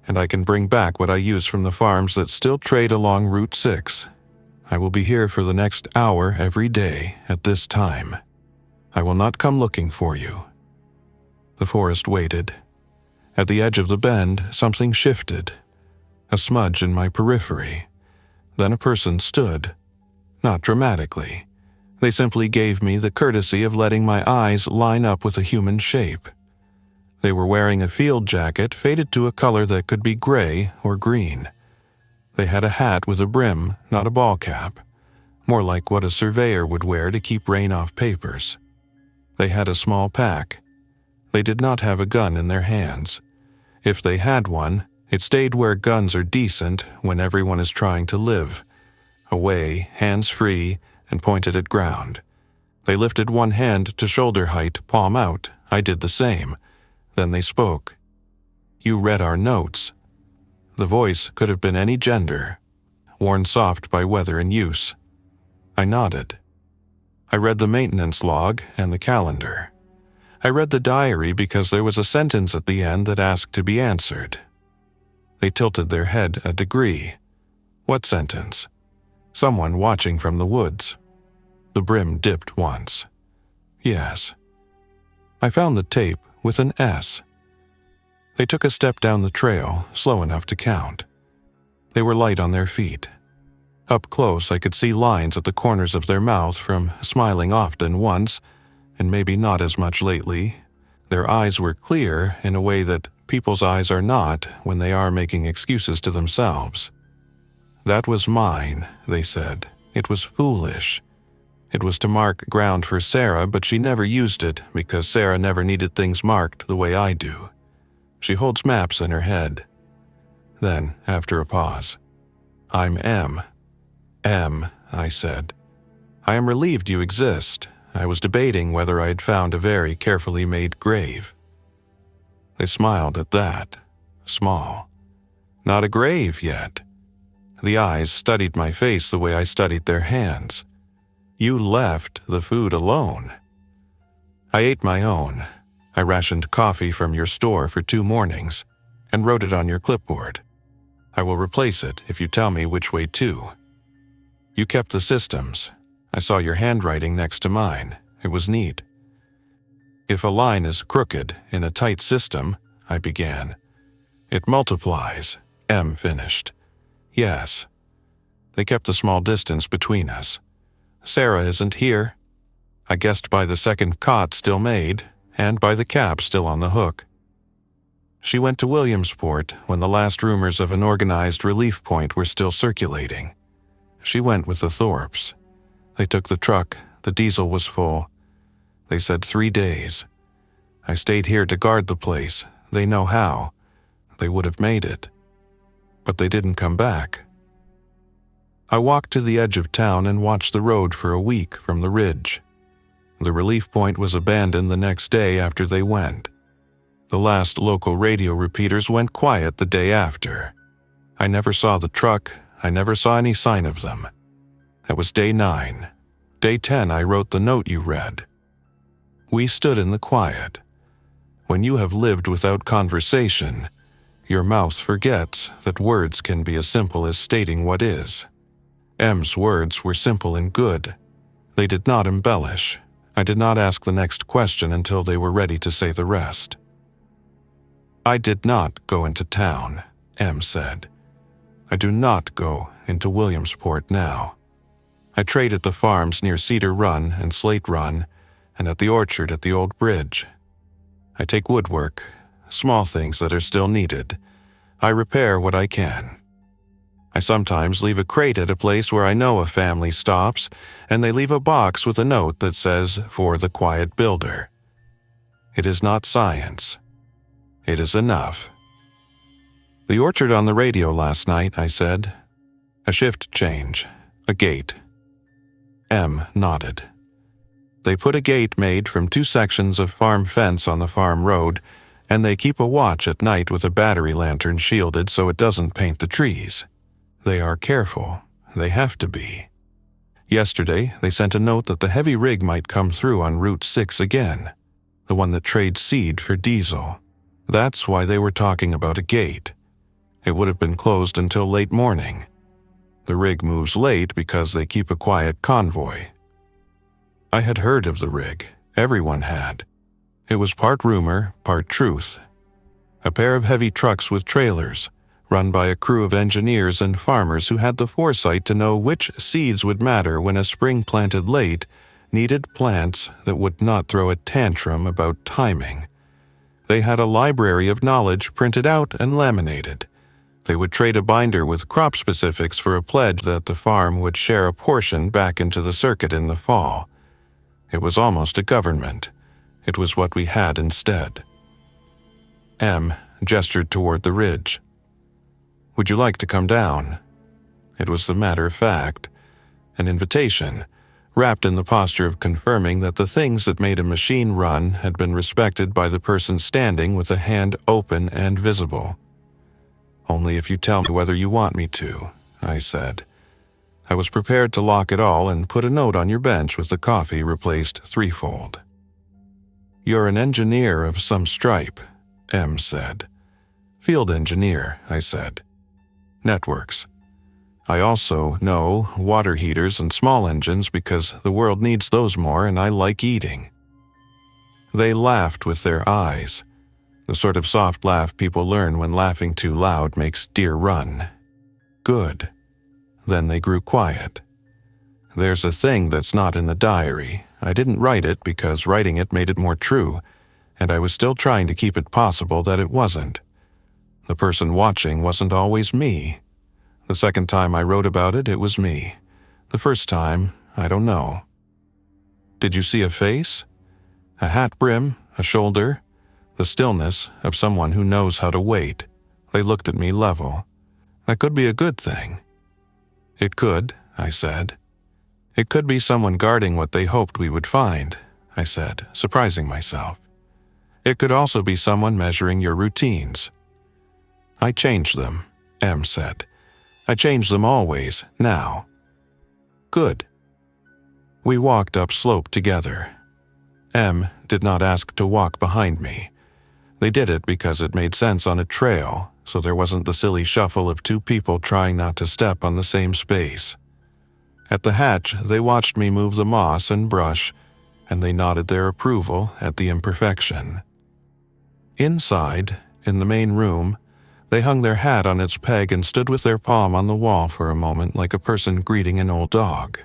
and I can bring back what I use from the farms that still trade along Route 6. I will be here for the next hour every day at this time. I will not come looking for you. The forest waited. At the edge of the bend, something shifted. A smudge in my periphery. Then a person stood. Not dramatically. They simply gave me the courtesy of letting my eyes line up with a human shape. They were wearing a field jacket faded to a color that could be gray or green. They had a hat with a brim, not a ball cap, more like what a surveyor would wear to keep rain off papers. They had a small pack. They did not have a gun in their hands. If they had one, it stayed where guns are decent when everyone is trying to live. Away, hands free, and pointed at ground. They lifted one hand to shoulder height, palm out. I did the same. Then they spoke. You read our notes. The voice could have been any gender, worn soft by weather and use. I nodded. I read the maintenance log and the calendar. I read the diary because there was a sentence at the end that asked to be answered. They tilted their head a degree. What sentence? Someone watching from the woods. The brim dipped once. Yes. I found the tape with an S. They took a step down the trail, slow enough to count. They were light on their feet. Up close, I could see lines at the corners of their mouth from smiling often once, and maybe not as much lately. Their eyes were clear in a way that people's eyes are not when they are making excuses to themselves. That was mine, they said. It was foolish. It was to mark ground for Sarah, but she never used it because Sarah never needed things marked the way I do. She holds maps in her head. Then, after a pause, I'm M. M, I said. I am relieved you exist. I was debating whether I had found a very carefully made grave. They smiled at that. Small. Not a grave yet. The eyes studied my face the way I studied their hands. You left the food alone. I ate my own. I rationed coffee from your store for 2 mornings and wrote it on your clipboard. I will replace it if you tell me which way to. You kept the systems. I saw your handwriting next to mine. It was neat. If a line is crooked in a tight system, I began. It multiplies, M finished. Yes. They kept a small distance between us. Sarah isn't here. I guessed by the second cot still made, and by the cap still on the hook. She went to Williamsport when the last rumors of an organized relief point were still circulating. She went with the Thorpes. They took the truck. The diesel was full. They said 3 days. I stayed here to guard the place. They know how. They would have made it. But they didn't come back. I walked to the edge of town and watched the road for a week from the ridge. The relief point was abandoned the next day after they went. The last local radio repeaters went quiet the day after. I never saw the truck. I never saw any sign of them. That was day 9. Day 10 I wrote the note you read. We stood in the quiet. When you have lived without conversation, your mouth forgets that words can be as simple as stating what is. M's words were simple and good. They did not embellish. I did not ask the next question until they were ready to say the rest. I did not go into town, M said. I do not go into Williamsport now. I trade at the farms near Cedar Run and Slate Run, and at the orchard at the old bridge. I take woodwork, small things that are still needed. I repair what I can. I sometimes leave a crate at a place where I know a family stops, and they leave a box with a note that says, "For the quiet builder." It is not science. It is enough. The orchard on the radio last night, I said. A shift change. A gate. M nodded. They put a gate made from 2 sections of farm fence on the farm road, and they keep a watch at night with a battery lantern shielded so it doesn't paint the trees. They are careful. They have to be. Yesterday, they sent a note that the heavy rig might come through on Route 6 again, the one that trades seed for diesel. That's why they were talking about a gate. It would have been closed until late morning. The rig moves late because they keep a quiet convoy. I had heard of the rig. Everyone had. It was part rumor, part truth. A pair of heavy trucks with trailers, run by a crew of engineers and farmers who had the foresight to know which seeds would matter when a spring planted late needed plants that would not throw a tantrum about timing. They had a library of knowledge printed out and laminated. They would trade a binder with crop specifics for a pledge that the farm would share a portion back into the circuit in the fall. It was almost a government. It was what we had instead. M gestured toward the ridge. Would you like to come down? It was the matter of fact, an invitation, wrapped in the posture of confirming that the things that made a machine run had been respected by the person standing with a hand open and visible. Only if you tell me whether you want me to, I said. I was prepared to lock it all and put a note on your bench with the coffee replaced threefold. You're an engineer of some stripe, M said. Field engineer, I said. Networks. I also know water heaters and small engines because the world needs those more and I like eating. They laughed with their eyes, the sort of soft laugh people learn when laughing too loud makes deer run. Good. Then they grew quiet. There's a thing that's not in the diary. I didn't write it because writing it made it more true, and I was still trying to keep it possible that it wasn't. The person watching wasn't always me. The second time I wrote about it, it was me. The first time, I don't know. Did you see a face? A hat brim, a shoulder, the stillness of someone who knows how to wait. They looked at me level. That could be a good thing. It could, I said. It could be someone guarding what they hoped we would find, I said, surprising myself. It could also be someone measuring your routines. I changed them, M said. I change them always, now. Good. We walked up slope together. M did not ask to walk behind me. They did it because it made sense on a trail, so there wasn't the silly shuffle of two people trying not to step on the same space. At the hatch, they watched me move the moss and brush, and they nodded their approval at the imperfection. Inside, in the main room, they hung their hat on its peg and stood with their palm on the wall for a moment like a person greeting an old dog.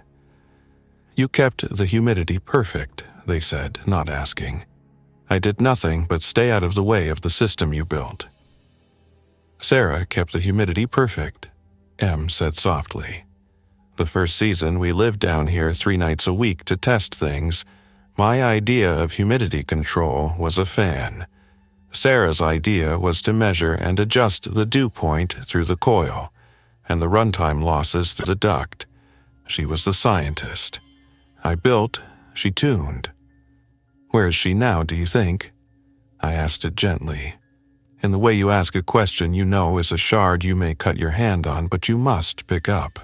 "You kept the humidity perfect," they said, not asking. "I did nothing but stay out of the way of the system you built." "Sarah kept the humidity perfect," Em said softly. "The first season we lived down here 3 nights a week to test things. My idea of humidity control was a fan. Sarah's idea was to measure and adjust the dew point through the coil, and the runtime losses through the duct. She was the scientist. I built, she tuned. Where is she now, do you think?" I asked it gently. In the way you ask a question you know is a shard you may cut your hand on, but you must pick up.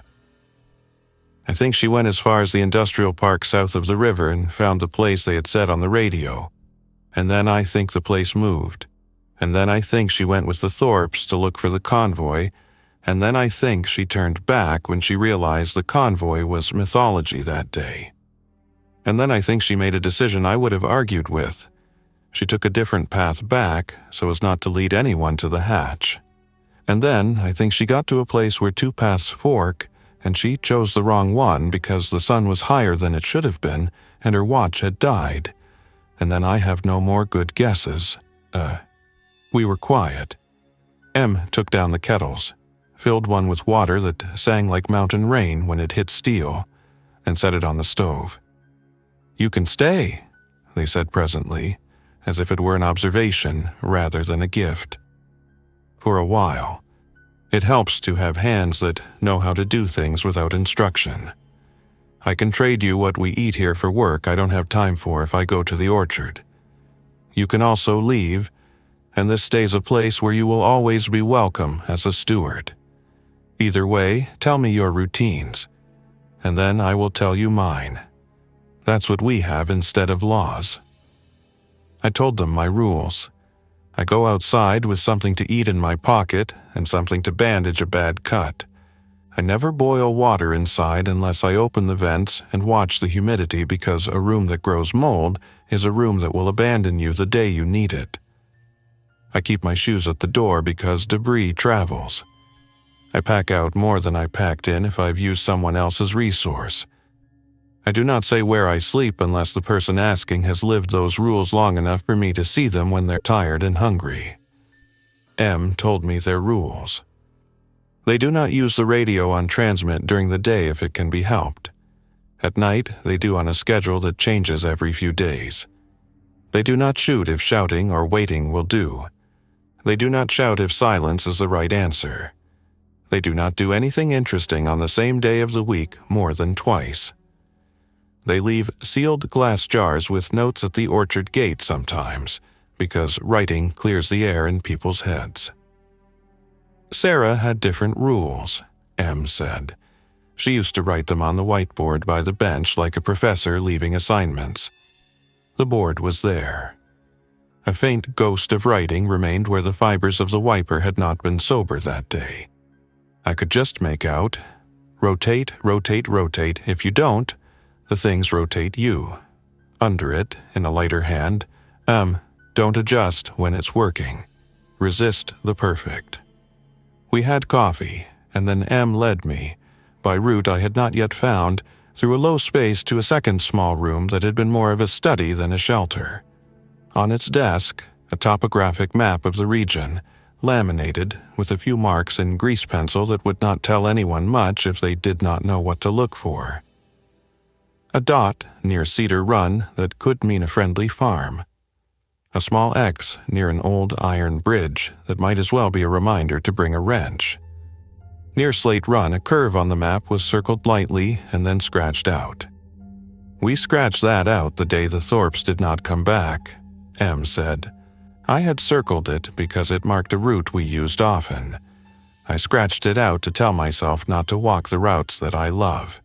"I think she went as far as the industrial park south of the river and found the place they had said on the radio. And then I think the place moved. And then I think she went with the Thorpes to look for the convoy. And then I think she turned back when she realized the convoy was mythology that day. And then I think she made a decision I would have argued with. She took a different path back so as not to lead anyone to the hatch. And then I think she got to a place where 2 paths fork, and she chose the wrong one because the sun was higher than it should have been, and her watch had died. And then I have no more good guesses. We were quiet. Em took down the kettles, filled one with water that sang like mountain rain when it hit steel, and set it on the stove. "You can stay," they said presently, as if it were an observation rather than a gift. "For a while. It helps to have hands that know how to do things without instruction. I can trade you what we eat here for work I don't have time for if I go to the orchard. You can also leave, and this stays a place where you will always be welcome as a steward. Either way, tell me your routines, and then I will tell you mine. That's what we have instead of laws." I told them my rules. I go outside with something to eat in my pocket and something to bandage a bad cut. I never boil water inside unless I open the vents and watch the humidity because a room that grows mold is a room that will abandon you the day you need it. I keep my shoes at the door because debris travels. I pack out more than I packed in if I've used someone else's resource. I do not say where I sleep unless the person asking has lived those rules long enough for me to see them when they're tired and hungry. Em told me their rules. They do not use the radio on transmit during the day if it can be helped. At night, they do on a schedule that changes every few days. They do not shoot if shouting or waiting will do. They do not shout if silence is the right answer. They do not do anything interesting on the same day of the week more than twice. They leave sealed glass jars with notes at the orchard gate sometimes, because writing clears the air in people's heads. Sarah had different rules, Em said. She used to write them on the whiteboard by the bench like a professor leaving assignments. The board was there. A faint ghost of writing remained where the fibers of the wiper had not been sober that day. I could just make out, rotate, rotate, rotate. If you don't, the things rotate you. Under it, in a lighter hand, don't adjust when it's working. Resist the perfect. We had coffee, and then Em led me, by route I had not yet found, through a low space to a second small room that had been more of a study than a shelter. On its desk, a topographic map of the region, laminated with a few marks in grease pencil that would not tell anyone much if they did not know what to look for. A dot near Cedar Run that could mean a friendly farm. A small X near an old iron bridge that might as well be a reminder to bring a wrench. Near Slate Run, a curve on the map was circled lightly and then scratched out. We scratched that out the day the Thorpes did not come back, Em said. I had circled it because it marked a route we used often. I scratched it out to tell myself not to walk the routes that I love.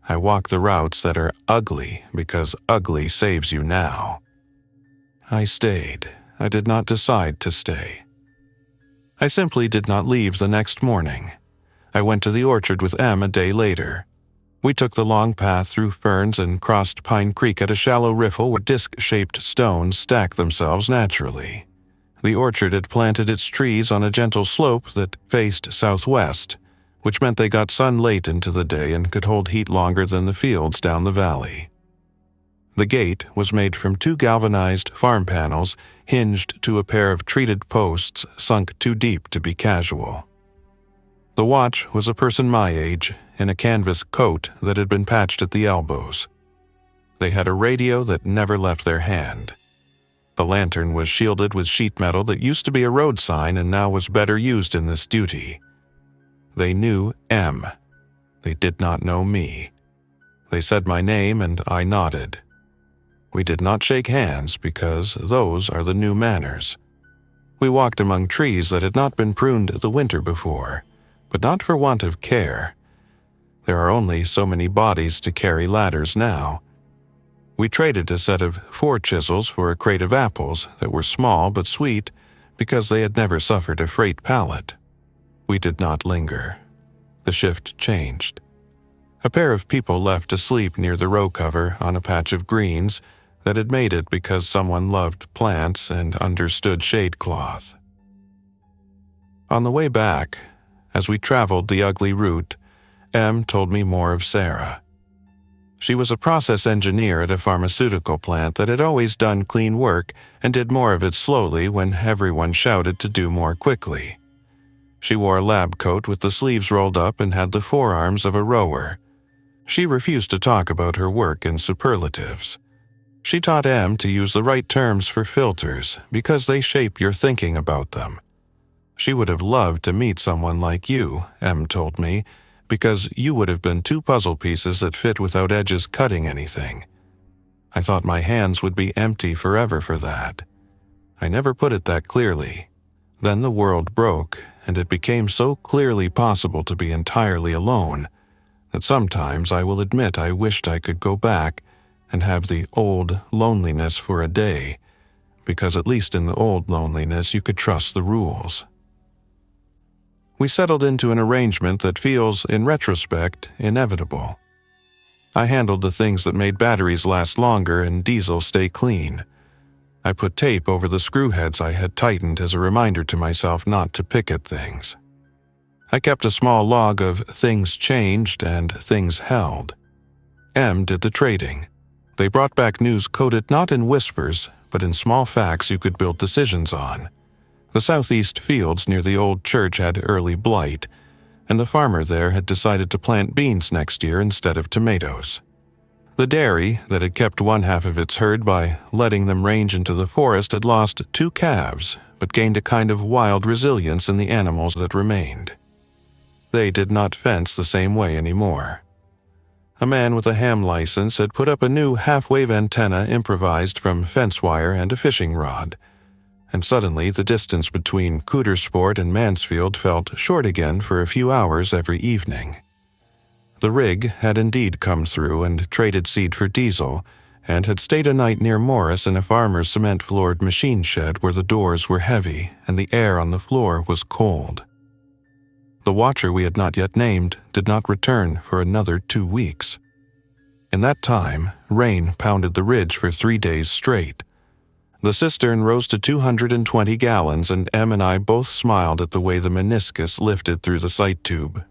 I walk the routes that are ugly because ugly saves you now. I stayed. I did not decide to stay. I simply did not leave the next morning. I went to the orchard with Em a day later. We took the long path through ferns and crossed Pine Creek at a shallow riffle where disc-shaped stones stacked themselves naturally. The orchard had planted its trees on a gentle slope that faced southwest, which meant they got sun late into the day and could hold heat longer than the fields down the valley. The gate was made from 2 galvanized farm panels hinged to a pair of treated posts sunk too deep to be casual. The watch was a person my age in a canvas coat that had been patched at the elbows. They had a radio that never left their hand. The lantern was shielded with sheet metal that used to be a road sign and now was better used in this duty. They knew Em. They did not know me. They said my name and I nodded. We did not shake hands because those are the new manners. We walked among trees that had not been pruned the winter before, but not for want of care. There are only so many bodies to carry ladders now. We traded a set of 4 chisels for a crate of apples that were small but sweet because they had never suffered a freight pallet. We did not linger. The shift changed. A pair of people left to sleep near the row cover on a patch of greens that had made it because someone loved plants and understood shade cloth. On the way back, as we traveled the ugly route, Em told me more of Sarah. She was a process engineer at a pharmaceutical plant that had always done clean work and did more of it slowly when everyone shouted to do more quickly. She wore a lab coat with the sleeves rolled up and had the forearms of a rower. She refused to talk about her work in superlatives. She taught Em to use the right terms for filters because they shape your thinking about them. She would have loved to meet someone like you, Em told me, because you would have been 2 puzzle pieces that fit without edges cutting anything. I thought my hands would be empty forever for that. I never put it that clearly. Then the world broke, and it became so clearly possible to be entirely alone that sometimes I will admit I wished I could go back and have the old loneliness for a day, because at least in the old loneliness you could trust the rules. We settled into an arrangement that feels, in retrospect, inevitable. I handled the things that made batteries last longer and diesel stay clean. I put tape over the screw heads I had tightened as a reminder to myself not to pick at things. I kept a small log of things changed and things held. Em did the trading. They brought back news coded not in whispers, but in small facts you could build decisions on. The southeast fields near the old church had early blight, and the farmer there had decided to plant beans next year instead of tomatoes. The dairy that had kept 1/2 of its herd by letting them range into the forest had lost 2 calves, but gained a kind of wild resilience in the animals that remained. They did not fence the same way anymore. A man with a ham license had put up a new half-wave antenna improvised from fence wire and a fishing rod, and suddenly the distance between Cootersport and Mansfield felt short again for a few hours every evening. The rig had indeed come through and traded seed for diesel, and had stayed a night near Morris in a farmer's cement-floored machine shed where the doors were heavy and the air on the floor was cold. The watcher we had not yet named did not return for another 2 weeks. In that time, rain pounded the ridge for 3 days straight. The cistern rose to 220 gallons, and Em and I both smiled at the way the meniscus lifted through the sight tube.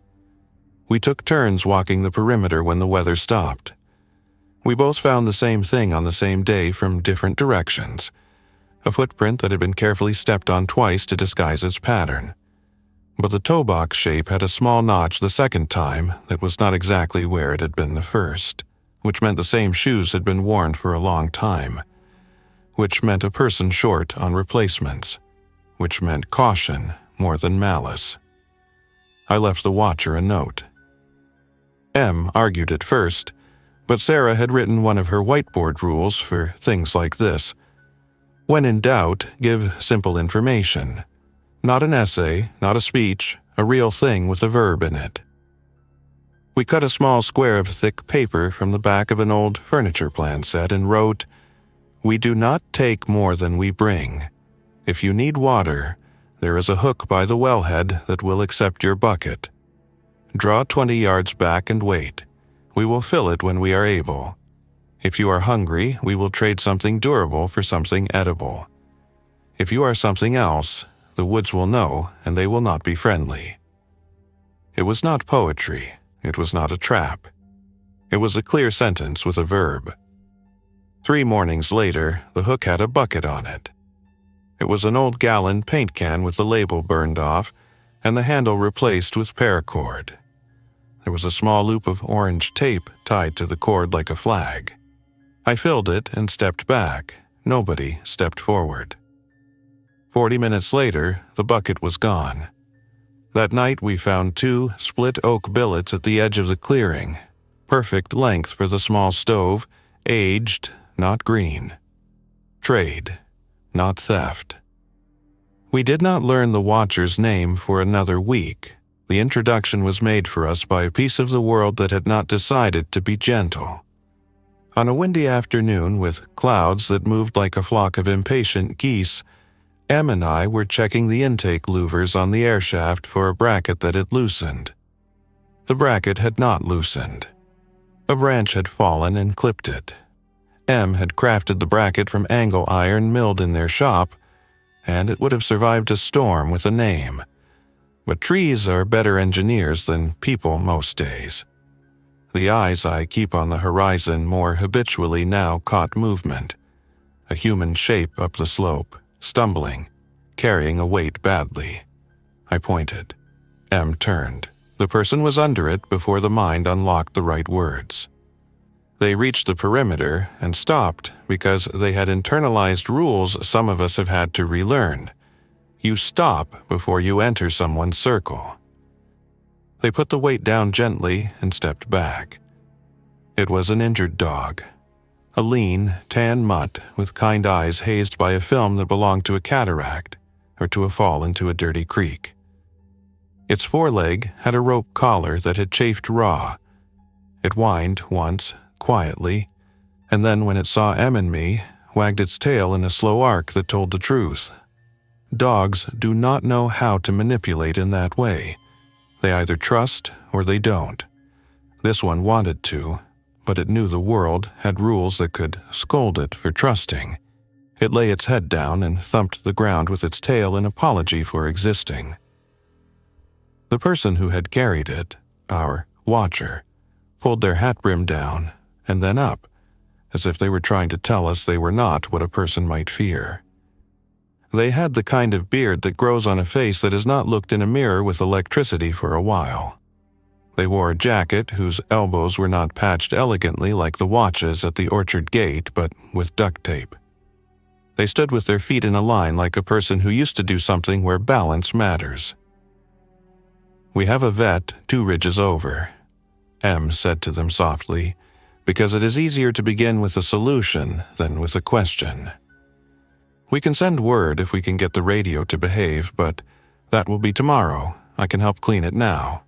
We took turns walking the perimeter when the weather stopped. We both found the same thing on the same day from different directions, a footprint that had been carefully stepped on twice to disguise its pattern. But the toe box shape had a small notch the second time that was not exactly where it had been the first, which meant the same shoes had been worn for a long time, which meant a person short on replacements, which meant caution more than malice. I left the watcher a note. Em argued at first, but Sarah had written one of her whiteboard rules for things like this. When in doubt, give simple information. Not an essay, not a speech, a real thing with a verb in it. We cut a small square of thick paper from the back of an old furniture plan set and wrote, We do not take more than we bring. If you need water, there is a hook by the wellhead that will accept your bucket. Draw 20 yards back and wait. We will fill it when we are able. If you are hungry, we will trade something durable for something edible. If you are something else, the woods will know, and they will not be friendly." It was not poetry. It was not a trap. It was a clear sentence with a verb. 3 mornings later, the hook had a bucket on it. It was an old gallon paint can with the label burned off and the handle replaced with paracord. There was a small loop of orange tape tied to the cord like a flag. I filled it and stepped back. Nobody stepped forward. 40 minutes later, the bucket was gone. That night we found 2 split oak billets at the edge of the clearing, perfect length for the small stove, aged, not green. Trade, not theft. We did not learn the watcher's name for another week. The introduction was made for us by a piece of the world that had not decided to be gentle. On a windy afternoon with clouds that moved like a flock of impatient geese, Em and I were checking the intake louvers on the air shaft for a bracket that had loosened. The bracket had not loosened. A branch had fallen and clipped it. Em had crafted the bracket from angle iron milled in their shop, and it would have survived a storm with a name. But trees are better engineers than people most days. The eyes I keep on the horizon more habitually now caught movement. A human shape up the slope, stumbling, carrying a weight badly. I pointed. Em turned. The person was under it before the mind unlocked the right words. They reached the perimeter and stopped because they had internalized rules some of us have had to relearn. You stop before you enter someone's circle. They put the weight down gently and stepped back. It was an injured dog. A lean, tan mutt with kind eyes hazed by a film that belonged to a cataract or to a fall into a dirty creek. Its foreleg had a rope collar that had chafed raw. It whined once, quietly, and then when it saw Em and me, wagged its tail in a slow arc that told the truth. Dogs do not know how to manipulate in that way. They either trust or they don't. This one wanted to, but it knew the world had rules that could scold it for trusting. It lay its head down and thumped the ground with its tail in apology for existing. The person who had carried it, our watcher, pulled their hat brim down and then up, as if they were trying to tell us they were not what a person might fear. They had the kind of beard that grows on a face that has not looked in a mirror with electricity for a while. They wore a jacket whose elbows were not patched elegantly like the watches at the orchard gate, but with duct tape. They stood with their feet in a line like a person who used to do something where balance matters. "We have a vet 2 ridges over," Em said to them softly, "because it is easier to begin with a solution than with a question. We can send word if we can get the radio to behave, but that will be tomorrow. I can help clean it now."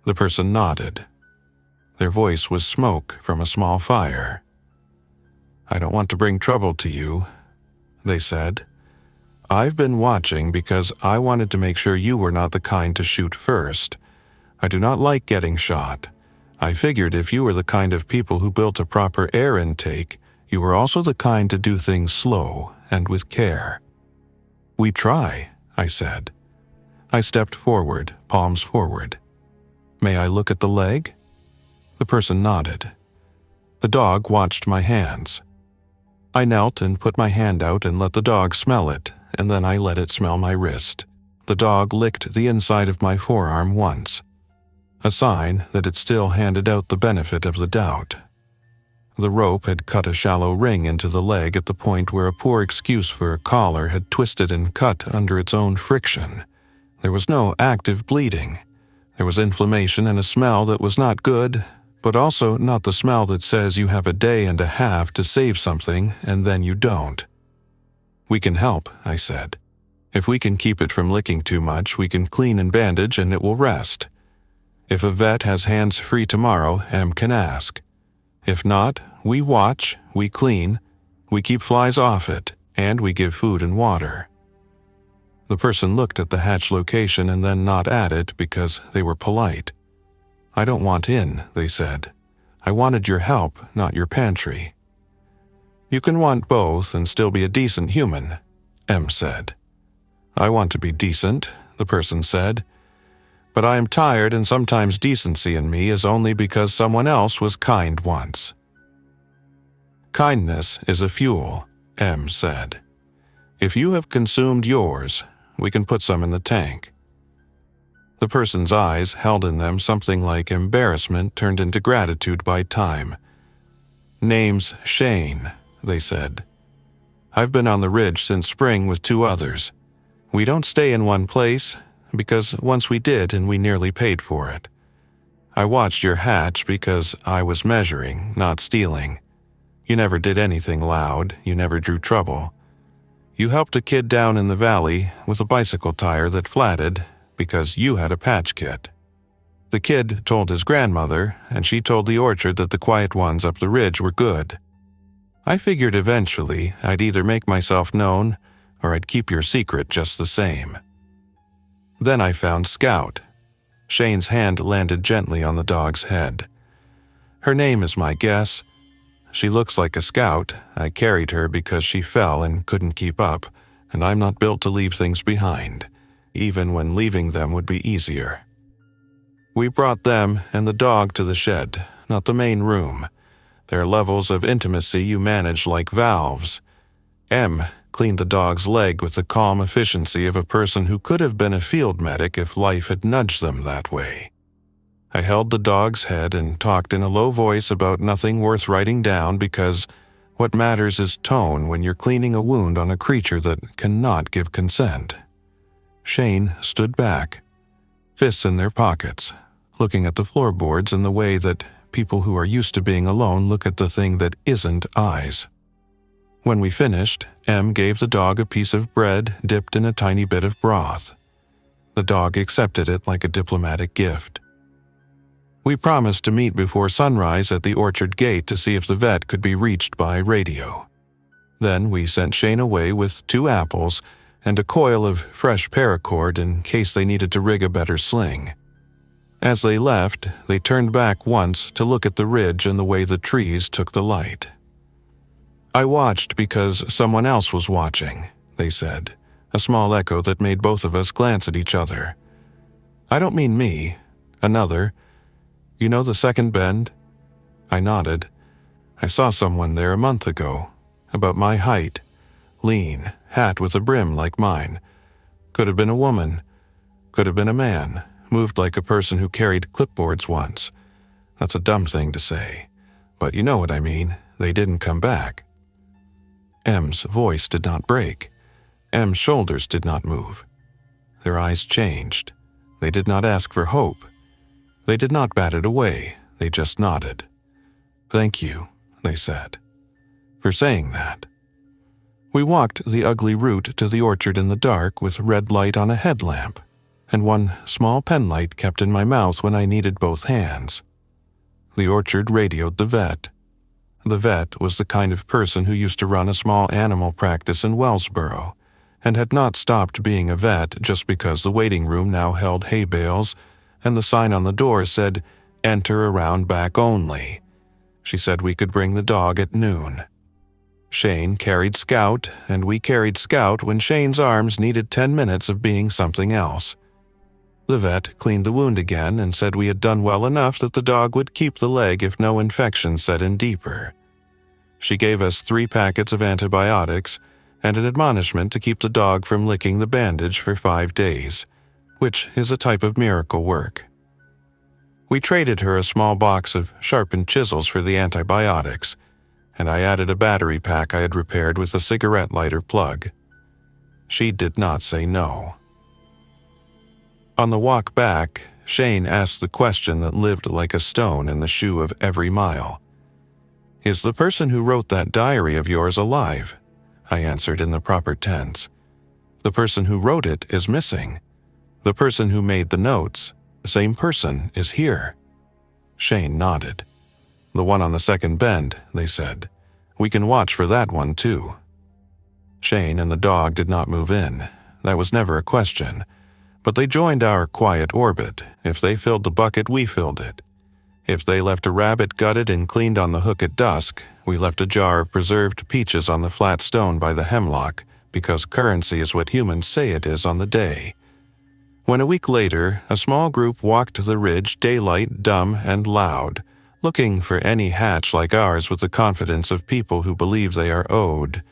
The person nodded. Their voice was smoke from a small fire. "I don't want to bring trouble to you," they said. "I've been watching because I wanted to make sure you were not the kind to shoot first. I do not like getting shot. I figured if you were the kind of people who built a proper air intake, you were also the kind to do things slow and with care." "We try," I said. I stepped forward, palms forward. "May I look at the leg?" The person nodded. The dog watched my hands. I knelt and put my hand out and let the dog smell it, and then I let it smell my wrist. The dog licked the inside of my forearm once, a sign that it still handed out the benefit of the doubt. The rope had cut a shallow ring into the leg at the point where a poor excuse for a collar had twisted and cut under its own friction. There was no active bleeding. There was inflammation and a smell that was not good, but also not the smell that says you have a day and a half to save something and then you don't. "We can help," I said. "If we can keep it from licking too much, we can clean and bandage and it will rest. If a vet has hands free tomorrow, Em can ask. If not, we watch, we clean, We keep flies off it, and we give food and water." The person looked at the hatch location and then not at it because they were polite. "I don't want in," they said. "I wanted your help, not your pantry." "You can want both and still be a decent human," M said. "I want to be decent," the person said. "But I am tired, and sometimes decency in me is only because someone else was kind once." "Kindness is a fuel," M said. "If you have consumed yours, we can put some in the tank." The person's eyes held in them something like embarrassment turned into gratitude by time. "Name's Shane," they said. "I've been on the ridge since spring with 2 others. We don't stay in one place, because once we did and we nearly paid for it. I watched your hatch because I was measuring, not stealing. You never did anything loud, you never drew trouble. You helped a kid down in the valley with a bicycle tire that flatted because you had a patch kit. The kid told his grandmother, and she told the orchard that the quiet ones up the ridge were good. I figured eventually I'd either make myself known or I'd keep your secret just the same. Then I found Scout." Shane's hand landed gently on the dog's head. "Her name is my guess. She looks like a scout. I carried her because she fell and couldn't keep up, and I'm not built to leave things behind, even when leaving them would be easier." We brought them and the dog to the shed, not the main room. There are levels of intimacy you manage like valves. M cleaned the dog's leg with the calm efficiency of a person who could have been a field medic if life had nudged them that way. I held the dog's head and talked in a low voice about nothing worth writing down because what matters is tone when you're cleaning a wound on a creature that cannot give consent. Shane stood back, fists in their pockets, looking at the floorboards in the way that people who are used to being alone look at the thing that isn't eyes. When we finished, M gave the dog a piece of bread dipped in a tiny bit of broth. The dog accepted it like a diplomatic gift. We promised to meet before sunrise at the orchard gate to see if the vet could be reached by radio. Then we sent Shane away with 2 apples and a coil of fresh paracord in case they needed to rig a better sling. As they left, they turned back once to look at the ridge and the way the trees took the light. "I watched because someone else was watching," they said, a small echo that made both of us glance at each other. "I don't mean me, another. You know the second bend?" I nodded. "I saw someone there a month ago, about my height, lean, hat with a brim like mine. Could have been a woman, could have been a man, moved like a person who carried clipboards once. That's a dumb thing to say, but you know what I mean. They didn't come back." M's voice did not break. M's shoulders did not move. Their eyes changed. They did not ask for hope. They did not bat it away. They just nodded. "Thank you," they said, "for saying that." We walked the ugly route to the orchard in the dark with red light on a headlamp, and one small penlight kept in my mouth when I needed both hands. The orchard radioed the vet. The vet was the kind of person who used to run a small animal practice in Wellsboro, and had not stopped being a vet just because the waiting room now held hay bales, and the sign on the door said, "Enter around back only." She said we could bring the dog at noon. Shane carried Scout, and we carried Scout when Shane's arms needed 10 minutes of being something else. The vet cleaned the wound again and said we had done well enough that the dog would keep the leg if no infection set in deeper. She gave us 3 packets of antibiotics and an admonishment to keep the dog from licking the bandage for 5 days, which is a type of miracle work. We traded her a small box of sharpened chisels for the antibiotics, and I added a battery pack I had repaired with a cigarette lighter plug. She did not say no. On the walk back, Shane asked the question that lived like a stone in the shoe of every mile. "Is the person who wrote that diary of yours alive?" I answered in the proper tense. "The person who wrote it is missing. The person who made the notes, the same person, is here." Shane nodded. "The one on the second bend," they said. We can watch for that one too." Shane and the dog did not move in. That was never a question. But they joined our quiet orbit. If they filled the bucket, we filled it. If they left a rabbit gutted and cleaned on the hook at dusk, we left a jar of preserved peaches on the flat stone by the hemlock, because currency is what humans say it is on the day. When a week later, a small group walked the ridge, daylight, dumb and loud, looking for any hatch like ours with the confidence of people who believe they are owed,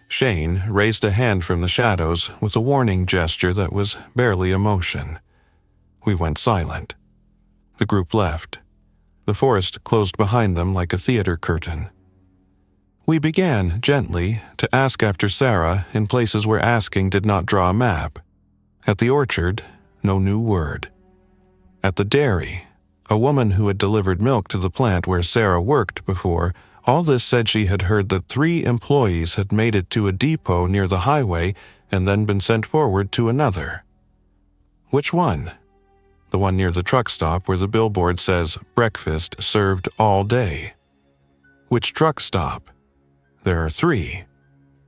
Shane raised a hand from the shadows with a warning gesture that was barely a motion. We went silent. The group left. The forest closed behind them like a theater curtain. We began, gently, to ask after Sarah in places where asking did not draw a map. At the orchard, no new word. At the dairy, a woman who had delivered milk to the plant where Sarah worked before, all this said she had heard that 3 employees had made it to a depot near the highway and then been sent forward to another. Which one? The one near the truck stop where the billboard says breakfast served all day. Which truck stop? There are 3.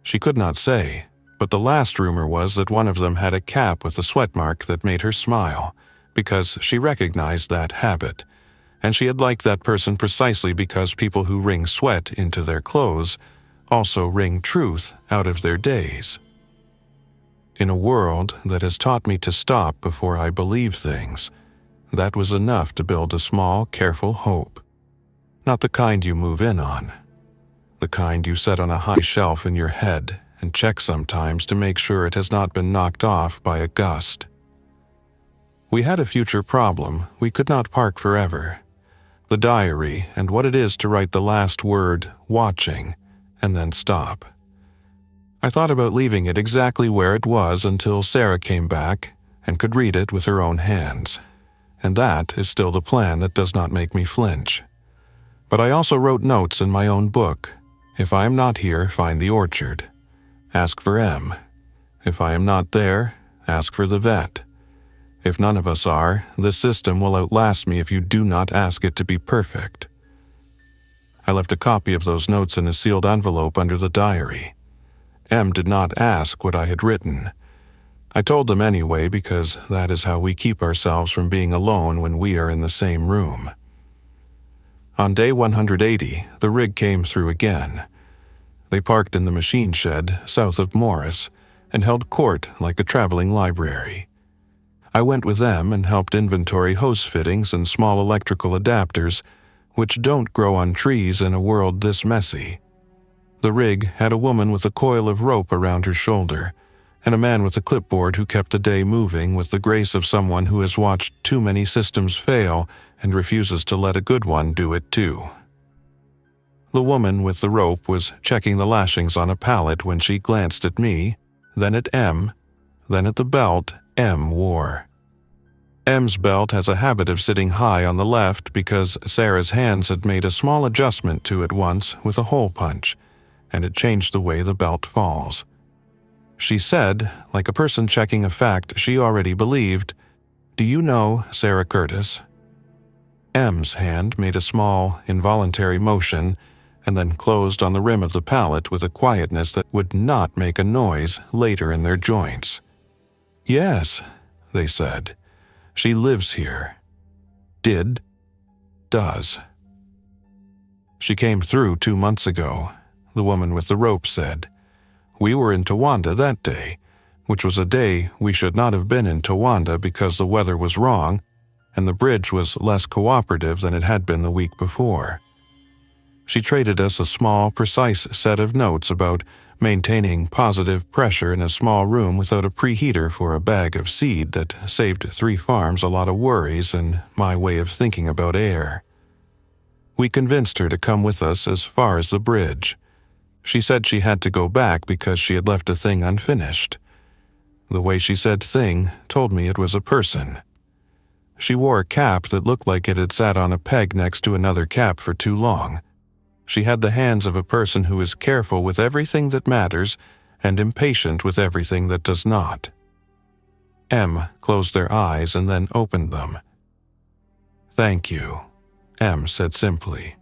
She could not say, but the last rumor was that one of them had a cap with a sweat mark that made her smile, because she recognized that habit, and she had liked that person precisely because people who wring sweat into their clothes also wring truth out of their days. In a world that has taught me to stop before I believe things, that was enough to build a small, careful hope. Not the kind you move in on. The kind you set on a high shelf in your head and check sometimes to make sure it has not been knocked off by a gust. We had a future problem. We could not park forever. The diary and what it is to write the last word, watching, and then stop. I thought about leaving it exactly where it was until Sarah came back and could read it with her own hands. And that is still the plan that does not make me flinch. But I also wrote notes in my own book. If I am not here, find the orchard. Ask for M. If I am not there, ask for the vet. If none of us are, this system will outlast me if you do not ask it to be perfect. I left a copy of those notes in a sealed envelope under the diary. M did not ask what I had written. I told them anyway because that is how we keep ourselves from being alone when we are in the same room. On day 180, the rig came through again. They parked in the machine shed south of Morris and held court like a traveling library. I went with them and helped inventory hose fittings and small electrical adapters, which don't grow on trees in a world this messy. The rig had a woman with a coil of rope around her shoulder, and a man with a clipboard who kept the day moving with the grace of someone who has watched too many systems fail and refuses to let a good one do it too. The woman with the rope was checking the lashings on a pallet when she glanced at me, then at M, then at the belt M wore. M's belt has a habit of sitting high on the left because Sarah's hands had made a small adjustment to it once with a hole punch, and it changed the way the belt falls. She said, like a person checking a fact she already believed, "Do you know Sarah Curtis?" M's hand made a small, involuntary motion and then closed on the rim of the pallet with a quietness that would not make a noise later in their joints. "Yes," they said. "She lives here. Did. Does." "She came through 2 months ago," the woman with the rope said. "We were in Towanda that day, which was a day we should not have been in Towanda because the weather was wrong and the bridge was less cooperative than it had been the week before. She traded us a small, precise set of notes about maintaining positive pressure in a small room without a preheater for a bag of seed that saved 3 farms a lot of worries and my way of thinking about air. We convinced her to come with us as far as the bridge. She said she had to go back because she had left a thing unfinished. The way she said thing told me it was a person. She wore a cap that looked like it had sat on a peg next to another cap for too long. She had the hands of a person who is careful with everything that matters and impatient with everything that does not. M closed their eyes and then opened them. "Thank you," M said simply.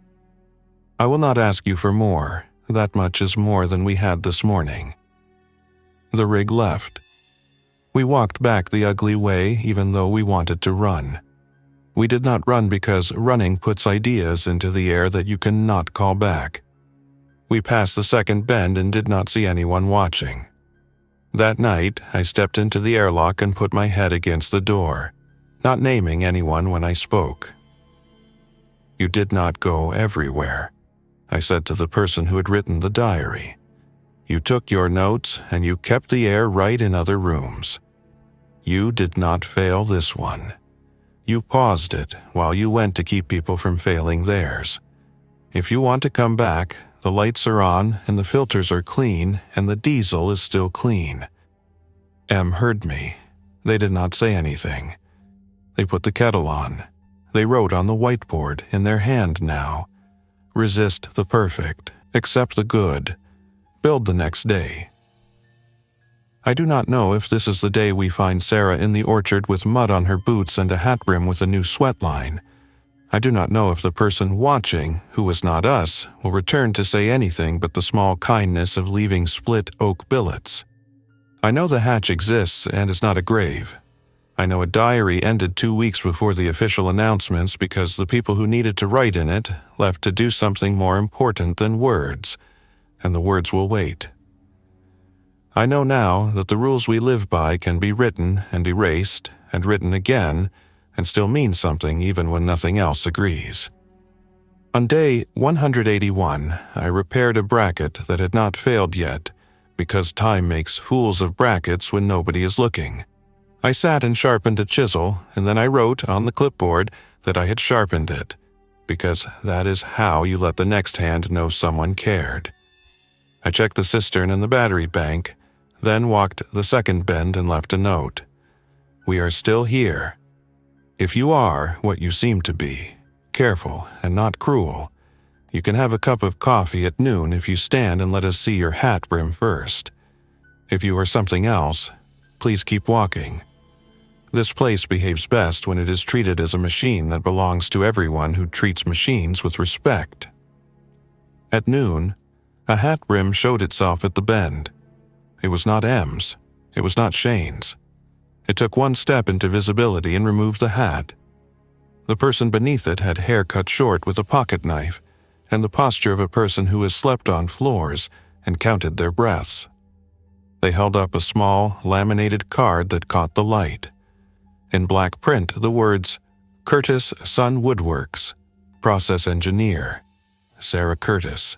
"I will not ask you for more. That much is more than we had this morning." The rig left. We walked back the ugly way even though we wanted to run. We did not run because running puts ideas into the air that you cannot call back. We passed the second bend and did not see anyone watching. That night, I stepped into the airlock and put my head against the door, not naming anyone when I spoke. "You did not go everywhere," I said to the person who had written the diary. "You took your notes and you kept the air right in other rooms. You did not fail this one. You paused it while you went to keep people from failing theirs. If you want to come back, the lights are on and the filters are clean and the diesel is still clean." M heard me. They did not say anything. They put the kettle on. They wrote on the whiteboard in their hand now. "Resist the perfect, accept the good, build the next day." I do not know if this is the day we find Sarah in the orchard with mud on her boots and a hat brim with a new sweat line. I do not know if the person watching, who was not us, will return to say anything but the small kindness of leaving split oak billets. I know the hatch exists and is not a grave. I know a diary ended 2 weeks before the official announcements because the people who needed to write in it left to do something more important than words, and the words will wait. I know now that the rules we live by can be written and erased and written again and still mean something even when nothing else agrees. On day 181, I repaired a bracket that had not failed yet because time makes fools of brackets when nobody is looking. I sat and sharpened a chisel, and then I wrote on the clipboard that I had sharpened it, because that is how you let the next hand know someone cared. I checked the cistern and the battery bank, then walked the second bend and left a note. "We are still here. If you are what you seem to be, careful and not cruel, you can have a cup of coffee at noon if you stand and let us see your hat brim first. If you are something else, please keep walking. This place behaves best when it is treated as a machine that belongs to everyone who treats machines with respect." At noon, a hat brim showed itself at the bend. It was not M's. It was not Shane's. It took one step into visibility and removed the hat. The person beneath it had hair cut short with a pocket knife and the posture of a person who has slept on floors and counted their breaths. They held up a small, laminated card that caught the light. In black print, the words, "Curtis Sun Woodworks, Process Engineer, Sarah Curtis."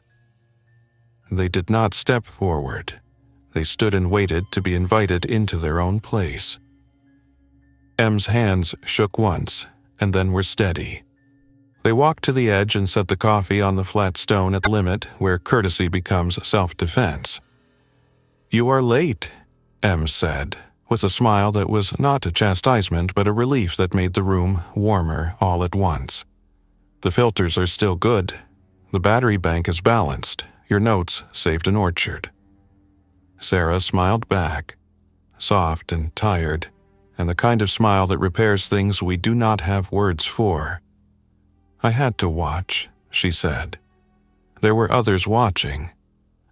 They did not step forward. They stood and waited to be invited into their own place. M's hands shook once, and then were steady. They walked to the edge and set the coffee on the flat stone at the limit where courtesy becomes self-defense. "You are late," M said, with a smile that was not a chastisement but a relief that made the room warmer all at once. "The filters are still good. The battery bank is balanced. Your notes saved an orchard." Sarah smiled back, soft and tired, and the kind of smile that repairs things we do not have words for. "I had to watch," she said. "There were others watching.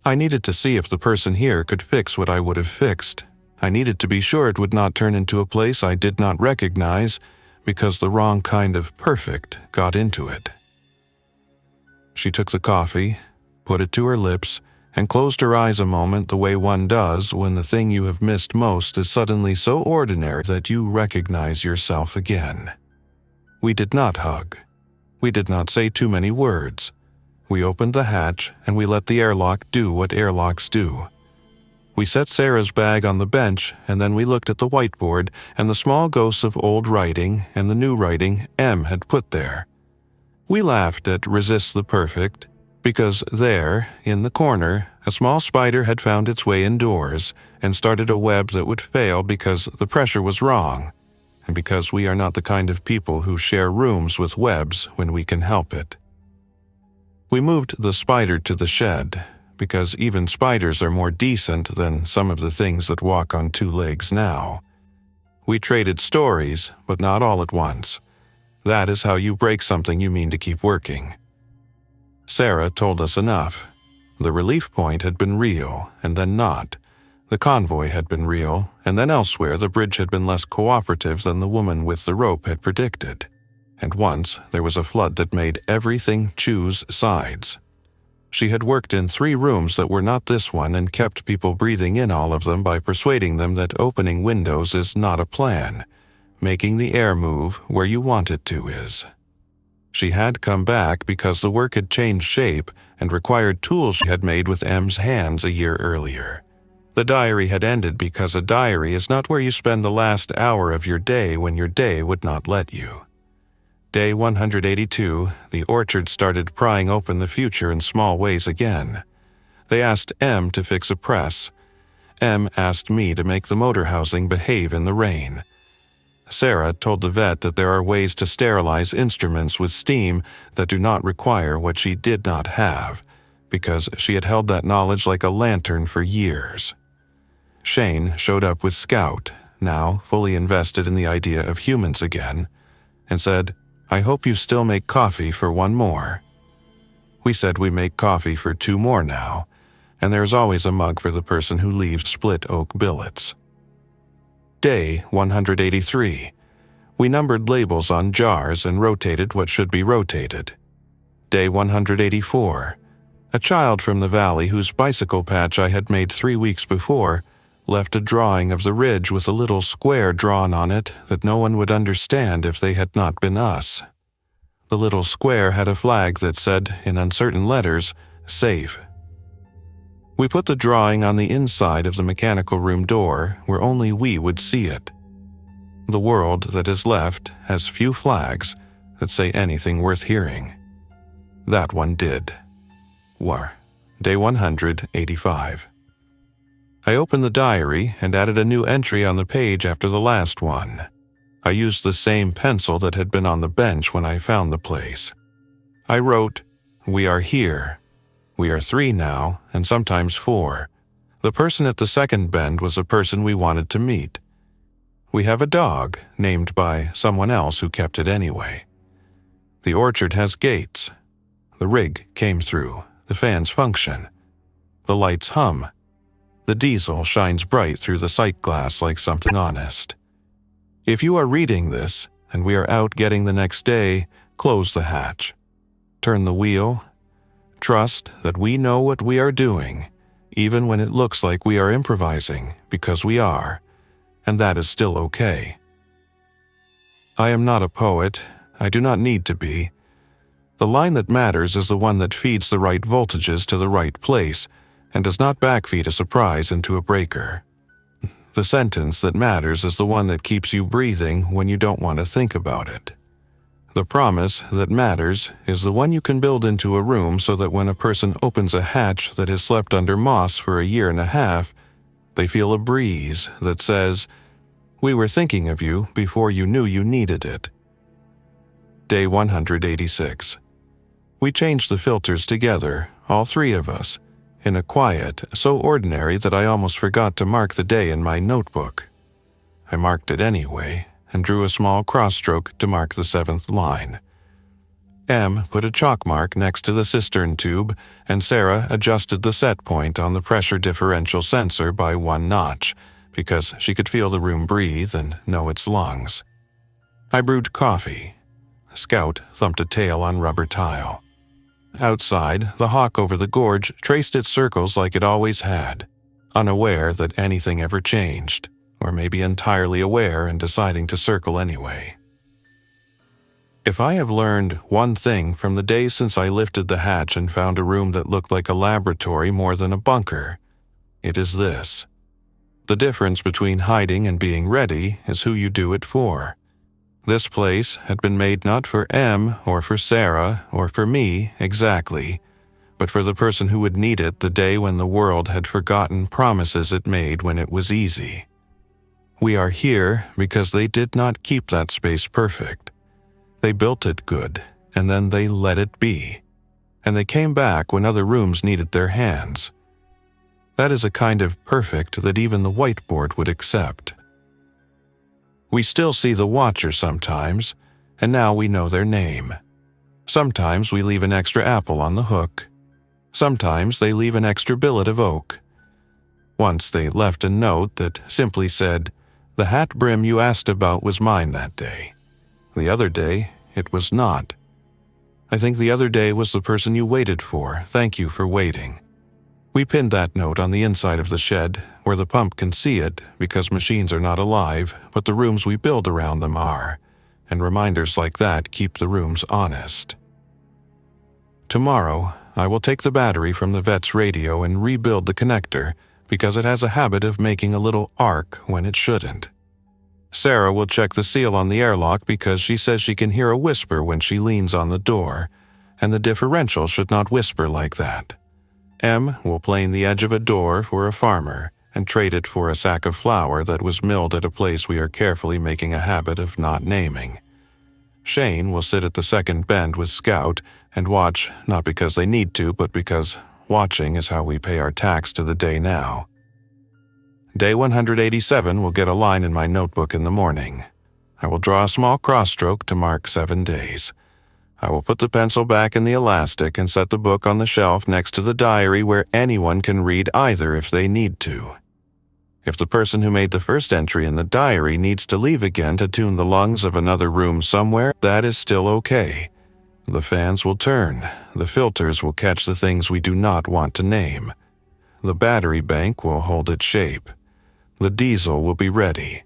I needed to see if the person here could fix what I would have fixed. I needed to be sure it would not turn into a place I did not recognize because the wrong kind of perfect got into it." She took the coffee, put it to her lips, and closed her eyes a moment the way one does when the thing you have missed most is suddenly so ordinary that you recognize yourself again. We did not hug. We did not say too many words. We opened the hatch and we let the airlock do what airlocks do. We set Sarah's bag on the bench and then we looked at the whiteboard and the small ghosts of old writing and the new writing M had put there. We laughed at "Resist the Perfect" because there, in the corner, a small spider had found its way indoors and started a web that would fail because the pressure was wrong, and because we are not the kind of people who share rooms with webs when we can help it. We moved the spider to the shed, because even spiders are more decent than some of the things that walk on 2 legs now. We traded stories, but not all at once. That is how you break something you mean to keep working. Sarah told us enough. The relief point had been real, and then not. The convoy had been real, and then elsewhere the bridge had been less cooperative than the woman with the rope had predicted. And once there was a flood that made everything choose sides. She had worked in 3 rooms that were not this one and kept people breathing in all of them by persuading them that opening windows is not a plan. Making the air move where you want it to is. She had come back because the work had changed shape and required tools she had made with M's hands a year earlier. The diary had ended because a diary is not where you spend the last hour of your day when your day would not let you. Day 182, the orchard started prying open the future in small ways again. They asked M to fix a press. M asked me to make the motor housing behave in the rain. Sarah told the vet that there are ways to sterilize instruments with steam that do not require what she did not have, because she had held that knowledge like a lantern for years. Shane showed up with Scout, now fully invested in the idea of humans again, and said, "I hope you still make coffee for 1 more." We said we make coffee for 2 more now, and there's always a mug for the person who leaves split oak billets. Day 183. We numbered labels on jars and rotated what should be rotated. Day 184. A child from the valley whose bicycle patch I had made 3 weeks before left a drawing of the ridge with a little square drawn on it that no one would understand if they had not been us. The little square had a flag that said, in uncertain letters, "Safe." We put the drawing on the inside of the mechanical room door where only we would see it. The world that is left has few flags that say anything worth hearing. That one did. Day 185. I opened the diary and added a new entry on the page after the last one. I used the same pencil that had been on the bench when I found the place. I wrote, "We are here. We are 3 now, and sometimes 4. The person at the second bend was a person we wanted to meet. We have a dog, named by someone else who kept it anyway. The orchard has gates. The rig came through. The fans function. The lights hum. The diesel shines bright through the sight glass like something honest. If you are reading this, and we are out getting the next day, close the hatch. Turn the wheel. Trust that we know what we are doing, even when it looks like we are improvising, because we are, and that is still okay. I am not a poet. I do not need to be. The line that matters is the one that feeds the right voltages to the right place and does not backfeed a surprise into a breaker. The sentence that matters is the one that keeps you breathing when you don't want to think about it. The promise that matters is the one you can build into a room so that when a person opens a hatch that has slept under moss for a year and a half, they feel a breeze that says, "We were thinking of you before you knew you needed it." Day 186. We changed the filters together, all 3 of us, in a quiet so ordinary that I almost forgot to mark the day in my notebook. I marked it anyway, and drew a small cross-stroke to mark the 7th line. M put a chalk mark next to the cistern tube, and Sarah adjusted the set point on the pressure differential sensor by 1 notch, because she could feel the room breathe and know its lungs. I brewed coffee. Scout thumped a tail on rubber tile. Outside, the hawk over the gorge traced its circles like it always had, unaware that anything ever changed, or maybe entirely aware and deciding to circle anyway. If I have learned one thing from the days since I lifted the hatch and found a room that looked like a laboratory more than a bunker, it is this. The difference between hiding and being ready is who you do it for. This place had been made not for M or for Sarah or for me exactly, but for the person who would need it the day when the world had forgotten promises it made when it was easy. We are here because they did not keep that space perfect. They built it good, and then they let it be. And they came back when other rooms needed their hands. That is a kind of perfect that even the whiteboard would accept. We still see the watcher sometimes, and now we know their name. Sometimes we leave an extra apple on the hook. Sometimes they leave an extra billet of oak. Once they left a note that simply said, "The hat brim you asked about was mine that day. The other day, it was not. I think the other day was the person you waited for. Thank you for waiting." We pinned that note on the inside of the shed, where the pump can see it because machines are not alive, but the rooms we build around them are, and reminders like that keep the rooms honest. Tomorrow, I will take the battery from the vet's radio and rebuild the connector because it has a habit of making a little arc when it shouldn't. Sarah will check the seal on the airlock because she says she can hear a whisper when she leans on the door, and the differential should not whisper like that. Em will plane the edge of a door for a farmer and trade it for a sack of flour that was milled at a place we are carefully making a habit of not naming. Shane will sit at the second bend with Scout and watch, not because they need to, but because watching is how we pay our tax to the day now. Day 187 will get a line in my notebook in the morning. I will draw a small cross-stroke to mark 7 days. I will put the pencil back in the elastic and set the book on the shelf next to the diary where anyone can read either if they need to. If the person who made the first entry in the diary needs to leave again to tune the lungs of another room somewhere, that is still okay. The fans will turn. The filters will catch the things we do not want to name. The battery bank will hold its shape. The diesel will be ready.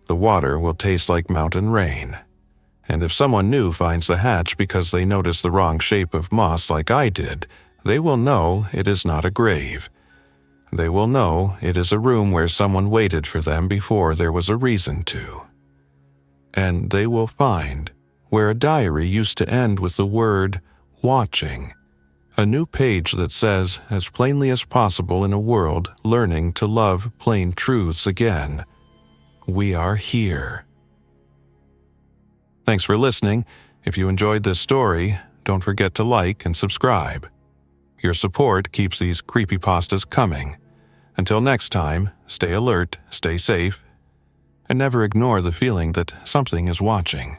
The water will taste like mountain rain. And if someone new finds the hatch because they noticed the wrong shape of moss like I did, they will know it is not a grave. They will know it is a room where someone waited for them before there was a reason to. And they will find where a diary used to end with the word watching, a new page that says, as plainly as possible in a world learning to love plain truths again, we are here. Thanks for listening. If you enjoyed this story, don't forget to like and subscribe. Your support keeps these creepypastas coming. Until next time, stay alert, stay safe, and never ignore the feeling that something is watching.